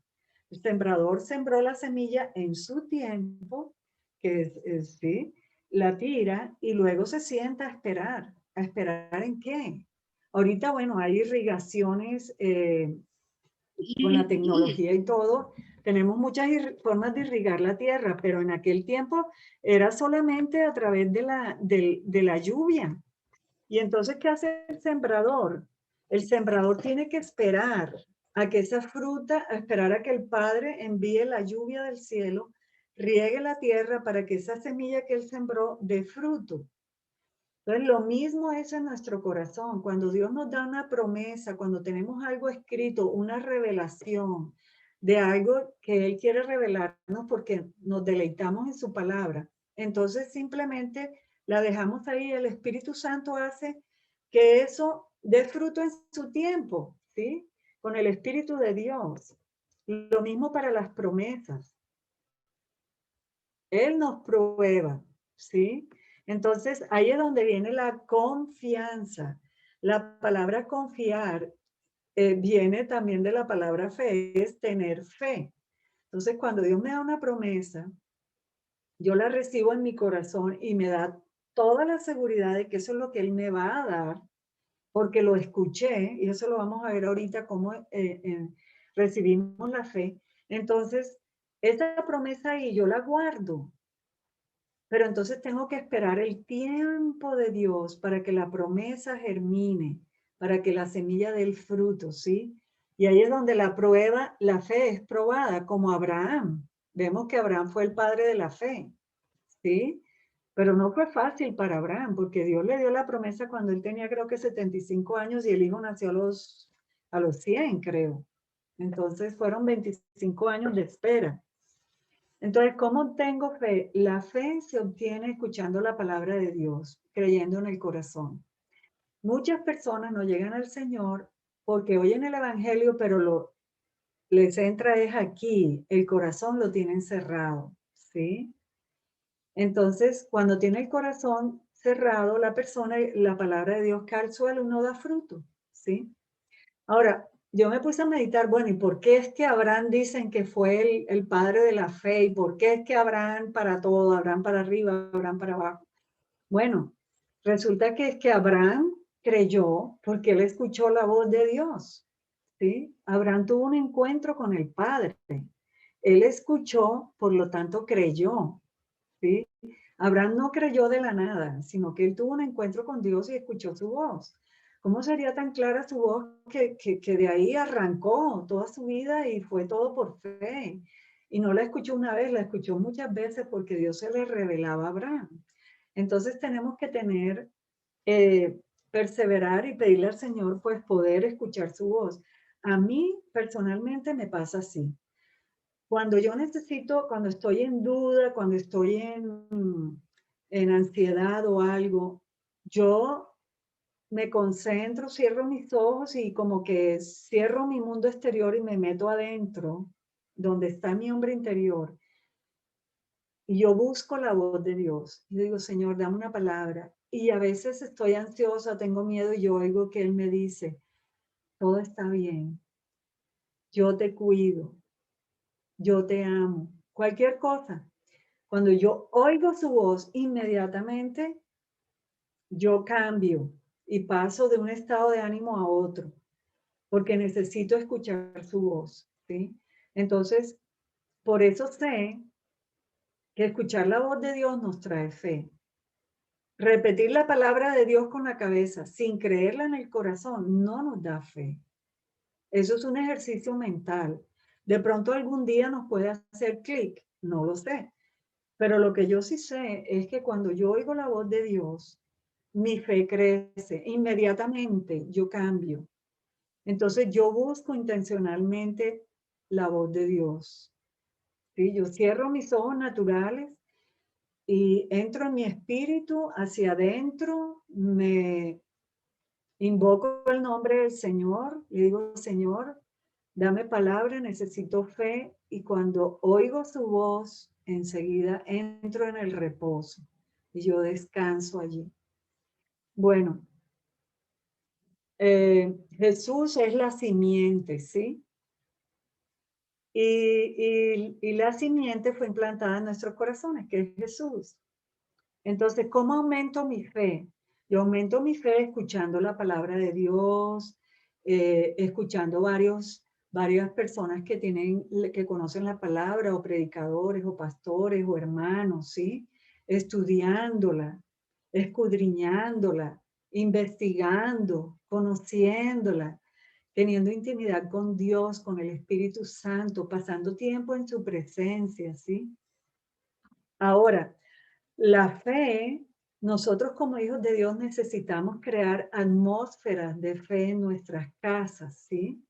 El sembrador sembró la semilla en su tiempo, que es sí, la tira y luego se sienta a esperar. ¿A esperar en qué? Ahorita, bueno, hay irrigaciones con la tecnología y todo, tenemos muchas formas de irrigar la tierra, pero en aquel tiempo era solamente a través de la lluvia. Y entonces, ¿qué hace el sembrador? El sembrador tiene que esperar a que esa fruta, a esperar a que el Padre envíe la lluvia del cielo, riegue la tierra para que esa semilla que él sembró dé fruto. Entonces, lo mismo es en nuestro corazón. Cuando Dios nos da una promesa, cuando tenemos algo escrito, una revelación de algo que Él quiere revelarnos porque nos deleitamos en su palabra, entonces simplemente la dejamos ahí. El Espíritu Santo hace que eso dé fruto en su tiempo, ¿sí? Con el Espíritu de Dios. Lo mismo para las promesas. Él nos prueba, ¿sí? Entonces, ahí es donde viene la confianza. La palabra confiar viene también de la palabra fe, es tener fe. Entonces, cuando Dios me da una promesa, yo la recibo en mi corazón y me da toda la seguridad de que eso es lo que Él me va a dar, porque lo escuché, y eso lo vamos a ver ahorita, cómo recibimos la fe. Entonces, esa promesa ahí yo la guardo. Pero entonces tengo que esperar el tiempo de Dios para que la promesa germine, para que la semilla dé el fruto, ¿sí? Y ahí es donde la prueba, la fe es probada, como Abraham. Vemos que Abraham fue el padre de la fe, ¿sí? Pero no fue fácil para Abraham, porque Dios le dio la promesa cuando él tenía creo que 75 años y el hijo nació a los 100, creo. Entonces fueron 25 años de espera. Entonces, ¿cómo tengo fe? La fe se obtiene escuchando la palabra de Dios, creyendo en el corazón. Muchas personas no llegan al Señor porque oyen el Evangelio, pero les entra es aquí, el corazón lo tienen cerrado, ¿sí? Entonces, cuando tiene el corazón cerrado, la persona, la palabra de Dios cae al suelo y no da fruto, ¿sí? Ahora, yo me puse a meditar, bueno, ¿y por qué es que Abraham dicen que fue el padre de la fe? ¿Y por qué es que Abraham para todo, Abraham para arriba, Abraham para abajo? Bueno, resulta que es que Abraham creyó porque él escuchó la voz de Dios, ¿sí? Abraham tuvo un encuentro con el Padre. Él escuchó, por lo tanto creyó, ¿sí? Abraham no creyó de la nada, sino que él tuvo un encuentro con Dios y escuchó su voz. ¿Cómo sería tan clara su voz que de ahí arrancó toda su vida y fue todo por fe? Y no la escuchó una vez, la escuchó muchas veces porque Dios se le revelaba a Abraham. Entonces tenemos que tener, perseverar y pedirle al Señor, pues poder escuchar su voz. A mí personalmente me pasa así. Cuando yo necesito, cuando estoy en duda, cuando estoy en ansiedad o algo, yo me concentro, cierro mis ojos y como que cierro mi mundo exterior y me meto adentro, donde está mi hombre interior. Y yo busco la voz de Dios. Yo digo, Señor, dame una palabra. Y a veces estoy ansiosa, tengo miedo y yo oigo que Él me dice, todo está bien, yo te cuido, yo te amo, cualquier cosa. Cuando yo oigo su voz, inmediatamente yo cambio y paso de un estado de ánimo a otro, porque necesito escuchar su voz, ¿sí? Entonces, por eso sé que escuchar la voz de Dios nos trae fe. repetir la palabra de Dios con la cabeza sin creerla en el corazón no nos da fe. Eso es un ejercicio mental. De pronto algún día nos puede hacer clic, no lo sé. Pero lo que yo sí sé es que cuando yo oigo la voz de Dios, mi fe crece. Inmediatamente yo cambio. Entonces yo busco intencionalmente la voz de Dios. ¿Sí? Yo cierro mis ojos naturales y entro en mi espíritu hacia adentro, me invoco el nombre del Señor, le digo, Señor, dame palabra, necesito fe, y cuando oigo su voz, enseguida entro en el reposo y yo descanso allí. Bueno, Jesús es la simiente, ¿sí? Y la simiente fue implantada en nuestros corazones, que es Jesús. Entonces, ¿cómo aumento mi fe? Yo aumento mi fe escuchando la palabra de Dios, escuchando varias personas que conocen la palabra, o predicadores, o pastores, o hermanos, ¿sí? Estudiándola, escudriñándola, investigando, conociéndola, teniendo intimidad con Dios, con el Espíritu Santo, pasando tiempo en su presencia, ¿sí? Ahora, la fe, nosotros como hijos de Dios necesitamos crear atmósferas de fe en nuestras casas, ¿sí?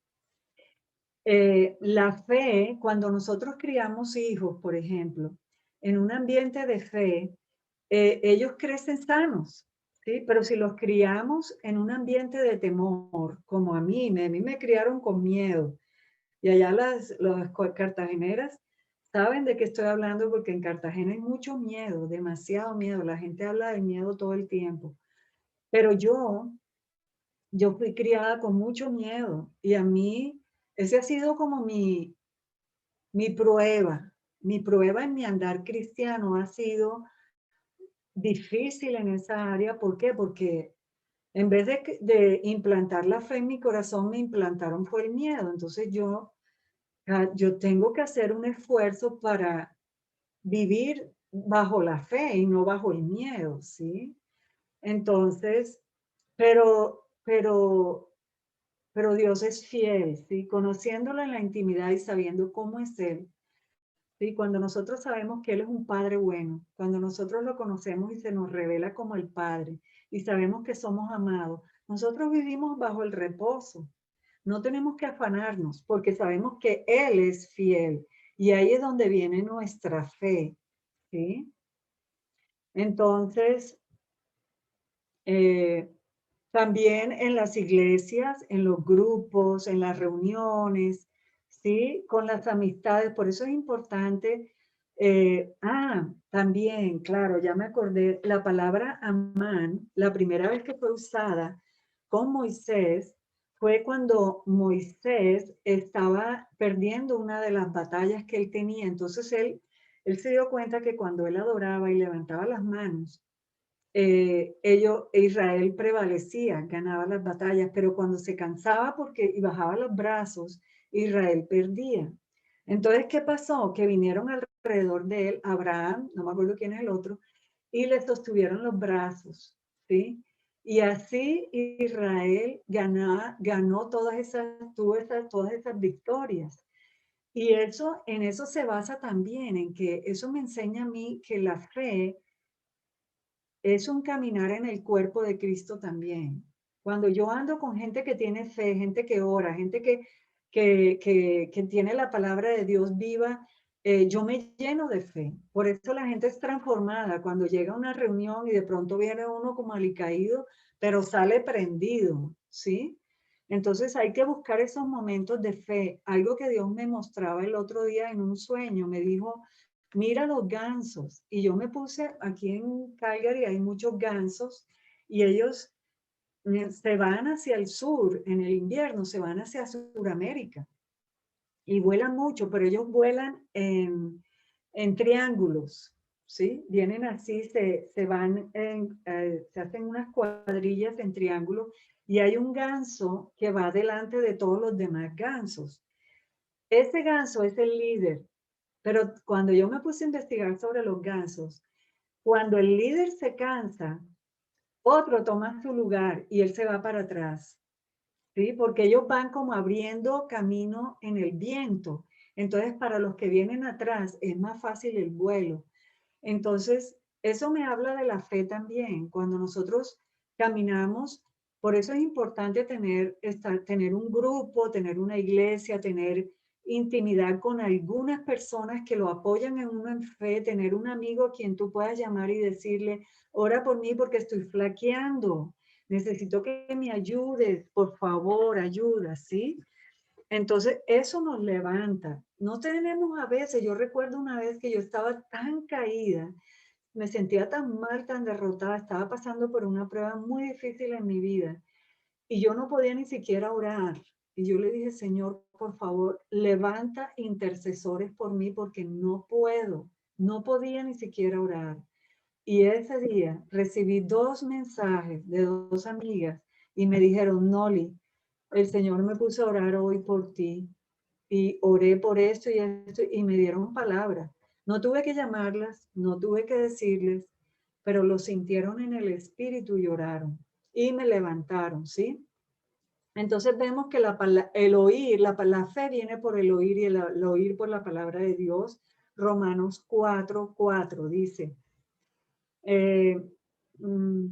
La fe, cuando nosotros criamos hijos, por ejemplo, en un ambiente de fe, ellos crecen sanos, ¿sí? Pero si los criamos en un ambiente de temor, como a mí me criaron con miedo, y allá las cartageneras saben de qué estoy hablando, porque en Cartagena hay mucho miedo, demasiado miedo. La gente habla del miedo todo el tiempo. Pero yo fui criada con mucho miedo, y a mí ese ha sido como mi prueba. Mi prueba en mi andar cristiano ha sido difícil en esa área. ¿Por qué? Porque en vez de implantar la fe en mi corazón, me implantaron fue el miedo. Entonces yo tengo que hacer un esfuerzo para vivir bajo la fe y no bajo el miedo, ¿sí? Entonces, pero Dios es fiel, ¿sí? Conociéndolo en la intimidad y sabiendo cómo es Él, ¿sí? Cuando nosotros sabemos que Él es un Padre bueno, cuando nosotros lo conocemos y se nos revela como el Padre y sabemos que somos amados, nosotros vivimos bajo el reposo. No tenemos que afanarnos porque sabemos que Él es fiel, y ahí es donde viene nuestra fe, ¿sí? Entonces, eh, también en las iglesias, en los grupos, en las reuniones, ¿sí? Con las amistades. Por eso es importante. También, claro, ya me acordé, la palabra amán, la primera vez que fue usada con Moisés fue cuando Moisés estaba perdiendo una de las batallas que él tenía. Entonces él se dio cuenta que cuando él adoraba y levantaba las manos, Israel prevalecía, ganaba las batallas, pero cuando se cansaba y bajaba los brazos, Israel perdía. Entonces, ¿qué pasó? Que vinieron alrededor de él, Abraham, no me acuerdo quién es el otro, y le sostuvieron los brazos, ¿sí? Y así Israel ganó todas esas victorias. Y en eso se basa también, en que eso me enseña a mí que la fe es un caminar en el cuerpo de Cristo también. Cuando yo ando con gente que tiene fe, gente que ora, gente que tiene la palabra de Dios viva, yo me lleno de fe. Por eso la gente es transformada cuando llega a una reunión y de pronto viene uno como alicaído, pero sale prendido, ¿sí? Entonces hay que buscar esos momentos de fe. Algo que Dios me mostraba el otro día en un sueño, me dijo, mira los gansos. Y yo me puse, aquí en Calgary hay muchos gansos, y ellos se van hacia el sur en el invierno, se van hacia Sudamérica y vuelan mucho, pero ellos vuelan en triángulos, ¿sí? Vienen así, se van, se hacen unas cuadrillas en triángulo, y hay un ganso que va delante de todos los demás gansos. Ese ganso es el líder. Pero cuando yo me puse a investigar sobre los gansos, cuando el líder se cansa, otro toma su lugar y él se va para atrás, ¿sí? Porque ellos van como abriendo camino en el viento. Entonces, para los que vienen atrás es más fácil el vuelo. Entonces, eso me habla de la fe también. Cuando nosotros caminamos, por eso es importante tener un grupo, tener una iglesia, tener intimidad con algunas personas que lo apoyan en uno en fe, tener un amigo a quien tú puedas llamar y decirle, ora por mí porque estoy flaqueando, necesito que me ayudes, por favor, ayuda, ¿sí? Entonces, eso nos levanta. No tenemos a veces, yo recuerdo una vez que yo estaba tan caída, me sentía tan mal, tan derrotada, estaba pasando por una prueba muy difícil en mi vida y yo no podía ni siquiera orar. Y yo le dije, Señor, por favor, levanta intercesores por mí porque no puedo, no podía ni siquiera orar. Y ese día recibí 2 mensajes de 2 amigas y me dijeron, Noli, el Señor me puso a orar hoy por ti y oré por esto y me dieron palabras. No tuve que llamarlas, no tuve que decirles, pero lo sintieron en el espíritu y oraron y me levantaron, ¿sí? Entonces vemos que el oír, la fe viene por el oír y el oír por la palabra de Dios. Romanos 4:4 dice, eh, mm,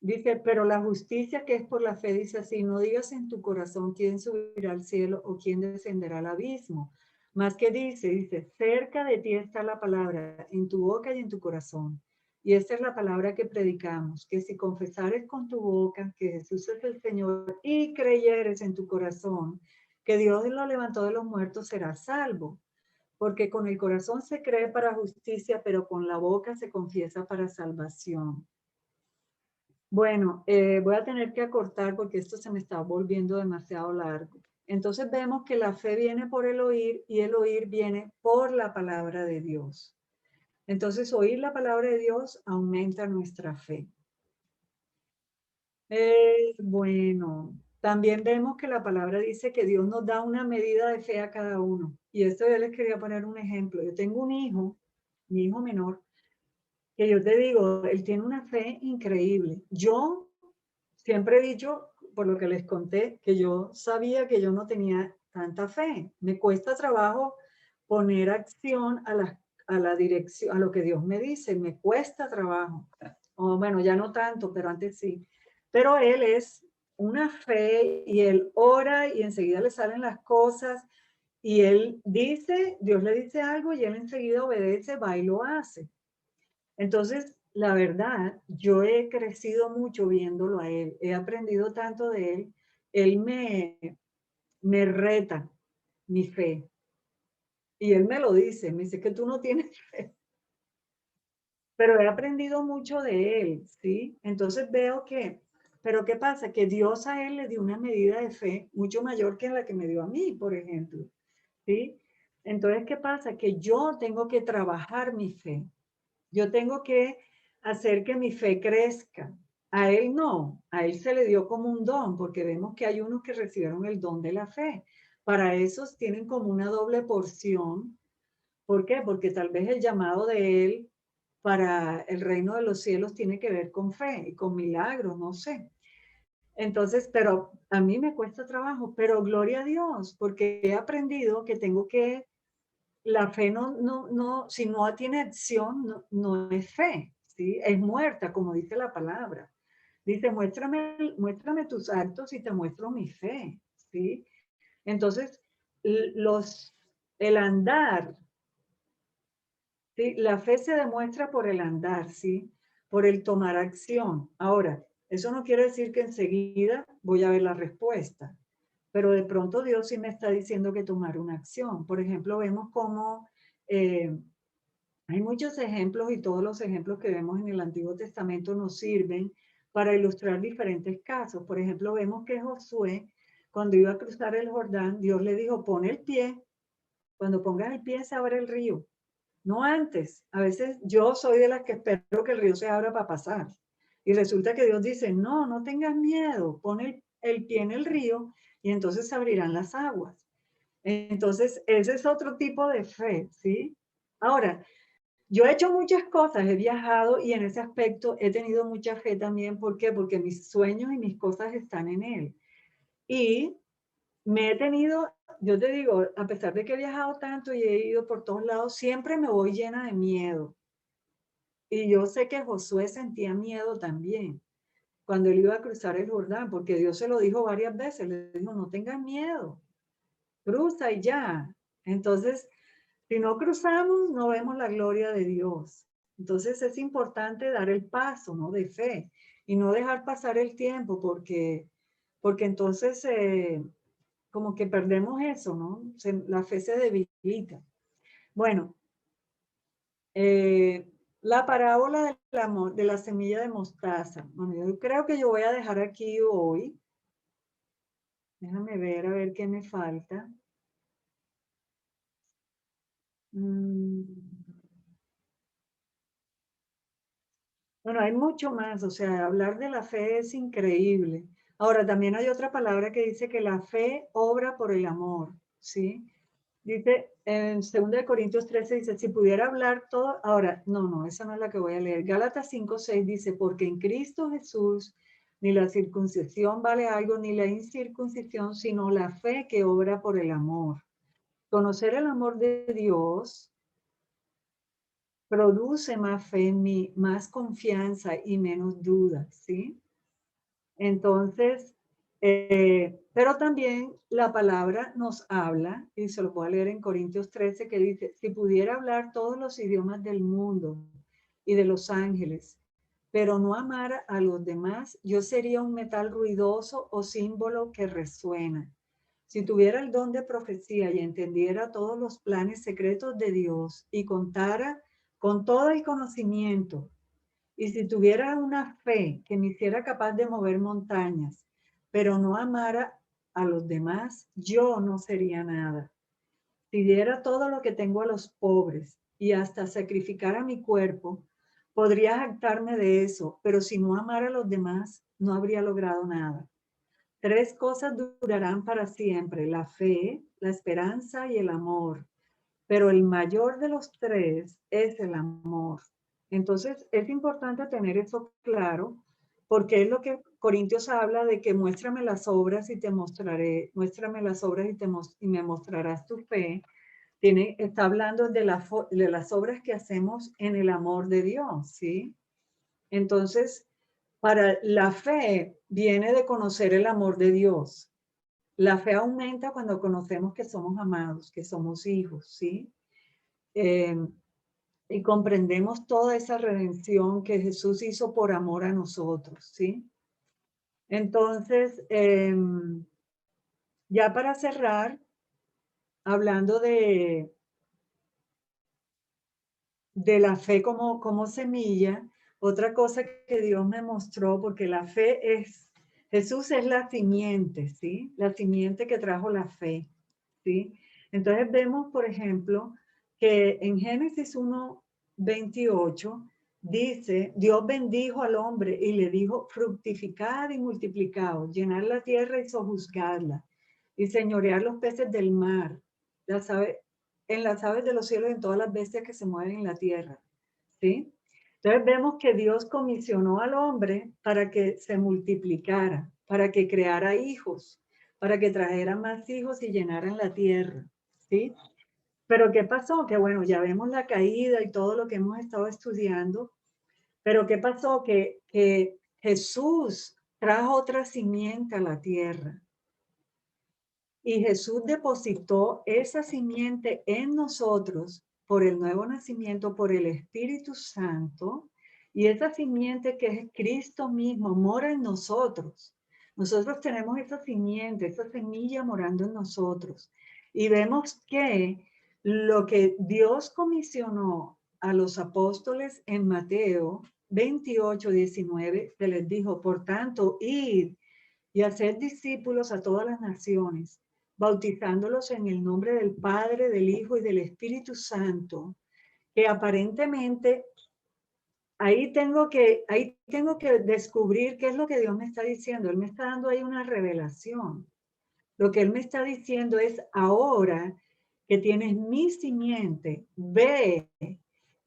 dice, pero la justicia que es por la fe dice así, no digas en tu corazón quién subirá al cielo o quién descenderá al abismo. Más que dice, cerca de ti está la palabra, en tu boca y en tu corazón. Y esta es la palabra que predicamos, que si confesares con tu boca que Jesús es el Señor y creyeres en tu corazón que Dios lo levantó de los muertos, serás salvo. Porque con el corazón se cree para justicia, pero con la boca se confiesa para salvación. Bueno, voy a tener que acortar porque esto se me está volviendo demasiado largo. Entonces vemos que la fe viene por el oír y el oír viene por la palabra de Dios. Entonces oír la palabra de Dios aumenta nuestra fe. Bueno, también vemos que la palabra dice que Dios nos da una medida de fe a cada uno. Y esto yo les quería poner un ejemplo. Yo tengo un hijo, mi hijo menor, que yo te digo, él tiene una fe increíble. Yo siempre he dicho, por lo que les conté, que yo sabía que yo no tenía tanta fe. Me cuesta trabajo poner acción a la dirección, a lo que Dios me dice. Me cuesta trabajo. O bueno, ya no tanto, pero antes sí. Pero él es una fe y él ora y enseguida le salen las cosas y él dice, Dios le dice algo y él enseguida obedece, va y lo hace. Entonces, la verdad, yo he crecido mucho viéndolo a él, he aprendido tanto de él, él me reta mi fe. Y él me lo dice, me dice que tú no tienes fe, pero he aprendido mucho de él, ¿sí? Entonces veo que, pero ¿qué pasa? Que Dios a él le dio una medida de fe mucho mayor que la que me dio a mí, por ejemplo, ¿sí? Entonces, ¿qué pasa? Que yo tengo que trabajar mi fe. Yo tengo que hacer que mi fe crezca. A él no, a él se le dio como un don, porque vemos que hay unos que recibieron el don de la fe. Para esos tienen como una doble porción. ¿Por qué? Porque tal vez el llamado de él para el reino de los cielos tiene que ver con fe y con milagros, no sé. Entonces, pero a mí me cuesta trabajo, pero gloria a Dios, porque he aprendido que tengo que la fe si no tiene acción, no es fe, ¿sí? Es muerta, como dice la palabra. Dice, muéstrame tus actos y te muestro mi fe, ¿sí? Entonces, los, el andar, ¿sí? La fe se demuestra por el andar, ¿sí? Por el tomar acción. Ahora, eso no quiere decir que enseguida voy a ver la respuesta, pero de pronto Dios sí me está diciendo que tomar una acción. Por ejemplo, vemos cómo hay muchos ejemplos y todos los ejemplos que vemos en el Antiguo Testamento nos sirven para ilustrar diferentes casos. Por ejemplo, vemos que Josué, cuando iba a cruzar el Jordán, Dios le dijo, pon el pie. Cuando pongas el pie se abre el río. No antes. A veces yo soy de las que espero que el río se abra para pasar. Y resulta que Dios dice, no, no tengas miedo, pon el pie en el río y entonces se abrirán las aguas. Entonces, ese es otro tipo de fe, ¿sí? Ahora, Yo he hecho muchas cosas, he viajado y en ese aspecto he tenido mucha fe también. ¿Por qué? Porque mis sueños y mis cosas están en Él. Y me he tenido, yo te digo, a pesar de que he viajado tanto y he ido por todos lados, siempre me voy llena de miedo. Y yo sé que Josué sentía miedo también cuando él iba a cruzar el Jordán, porque Dios se lo dijo varias veces, le dijo, no tengas miedo, cruza y ya. Entonces, si no cruzamos, no vemos la gloria de Dios. Entonces es importante dar el paso, ¿no? De fe y no dejar pasar el tiempo porque entonces como que perdemos eso, ¿no? La fe se debilita. Bueno, la parábola de la semilla de mostaza. Bueno, yo creo que yo voy a dejar aquí hoy. Déjame ver, a ver qué me falta. Mm. Bueno, hay mucho más, o sea, hablar de la fe es increíble. Ahora, también hay otra palabra que dice que la fe obra por el amor, ¿sí? Dice en 2 Corintios 13, dice, si pudiera hablar todo, ahora, no, esa no es la que voy a leer. Gálatas 5:6 dice, porque en Cristo Jesús ni la circuncisión vale algo, ni la incircuncisión, sino la fe que obra por el amor. Conocer el amor de Dios produce más fe en mí, más confianza y menos dudas, ¿sí? Entonces, pero también la palabra nos habla, y se lo voy a leer en Corintios 13, que dice, si pudiera hablar todos los idiomas del mundo y de los ángeles, pero no amara a los demás, yo sería un metal ruidoso o símbolo que resuena. Si tuviera el don de profecía y entendiera todos los planes secretos de Dios y contara con todo el conocimiento, y si tuviera una fe que me hiciera capaz de mover montañas, pero no amara a los demás, yo no sería nada. Si diera todo lo que tengo a los pobres y hasta sacrificara mi cuerpo, podría jactarme de eso, pero si no amara a los demás, no habría logrado nada. 3 cosas durarán para siempre: la fe, la esperanza y el amor. Pero el mayor de los 3 es el amor. Entonces es importante tener eso claro, porque es lo que Corintios habla de que muéstrame las obras y te mostraré, muéstrame las obras y me mostrarás tu fe. Está hablando de las obras que hacemos en el amor de Dios, ¿sí? Entonces, para la fe viene de conocer el amor de Dios. La fe aumenta cuando conocemos que somos amados, que somos hijos, ¿sí? Eh, y comprendemos toda esa redención que Jesús hizo por amor a nosotros, ¿sí? Entonces, ya para cerrar, hablando de la fe como semilla, otra cosa que Dios me mostró, porque la fe Jesús es la simiente, ¿sí? La simiente que trajo la fe, ¿sí? Entonces vemos, por ejemplo, que en Génesis 1:28 dice, Dios bendijo al hombre y le dijo, fructificad y multiplicaos, llenar la tierra y sojuzgarla, y señorear los peces del mar, en las aves de los cielos y en todas las bestias que se mueven en la tierra, ¿sí? Entonces vemos que Dios comisionó al hombre para que se multiplicara, para que creara hijos, para que trajera más hijos y llenaran la tierra, ¿sí? Pero ¿qué pasó? Que bueno, ya vemos la caída y todo lo que hemos estado estudiando, pero ¿qué pasó? Que Jesús trajo otra simiente a la tierra. Y Jesús depositó esa simiente en nosotros por el nuevo nacimiento, por el Espíritu Santo, y esa simiente que es Cristo mismo mora en nosotros. Nosotros tenemos esa simiente, esa semilla morando en nosotros. Y vemos que lo que Dios comisionó a los apóstoles en Mateo 28:19, se les dijo, por tanto, id y hacer discípulos a todas las naciones, bautizándolos en el nombre del Padre, del Hijo y del Espíritu Santo, que aparentemente ahí tengo que descubrir qué es lo que Dios me está diciendo. Él me está dando ahí una revelación. Lo que Él me está diciendo es, ahora que tienes mi simiente, ve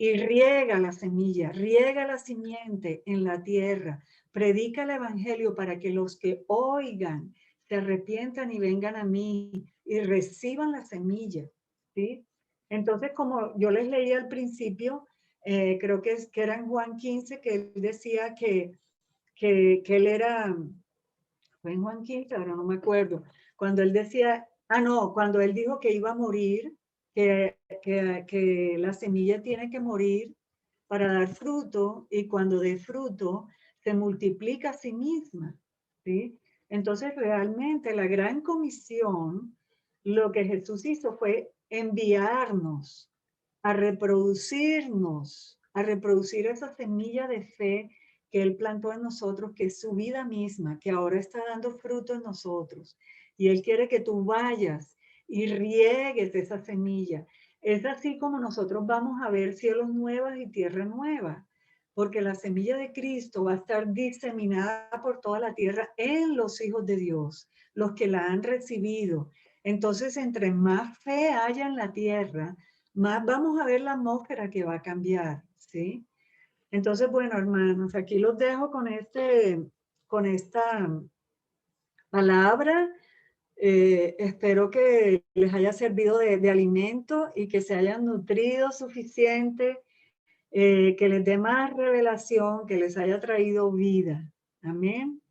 y riega la semilla, riega la simiente en la tierra, predica el evangelio para que los que oigan se arrepientan y vengan a mí y reciban la semilla, ¿sí? Entonces, como yo les leí al principio, creo que era en Juan 15, que él decía que él era, fue en Juan 15, ahora no me acuerdo, cuando él decía, no, cuando él dijo que iba a morir, que la semilla tiene que morir para dar fruto, y cuando dé fruto se multiplica a sí misma, ¿sí? Entonces realmente la gran comisión, lo que Jesús hizo fue enviarnos a reproducir esa semilla de fe que Él plantó en nosotros, que es su vida misma, que ahora está dando fruto en nosotros. Y Él quiere que tú vayas y riegues esa semilla. Es así como nosotros vamos a ver cielos nuevos y tierra nueva, porque la semilla de Cristo va a estar diseminada por toda la tierra en los hijos de Dios, los que la han recibido. Entonces, entre más fe haya en la tierra, más vamos a ver la atmósfera que va a cambiar, ¿sí? Entonces, bueno, hermanos, aquí los dejo con esta palabra. Espero que les haya servido de alimento y que se hayan nutrido suficiente, que les dé más revelación, que les haya traído vida. Amén.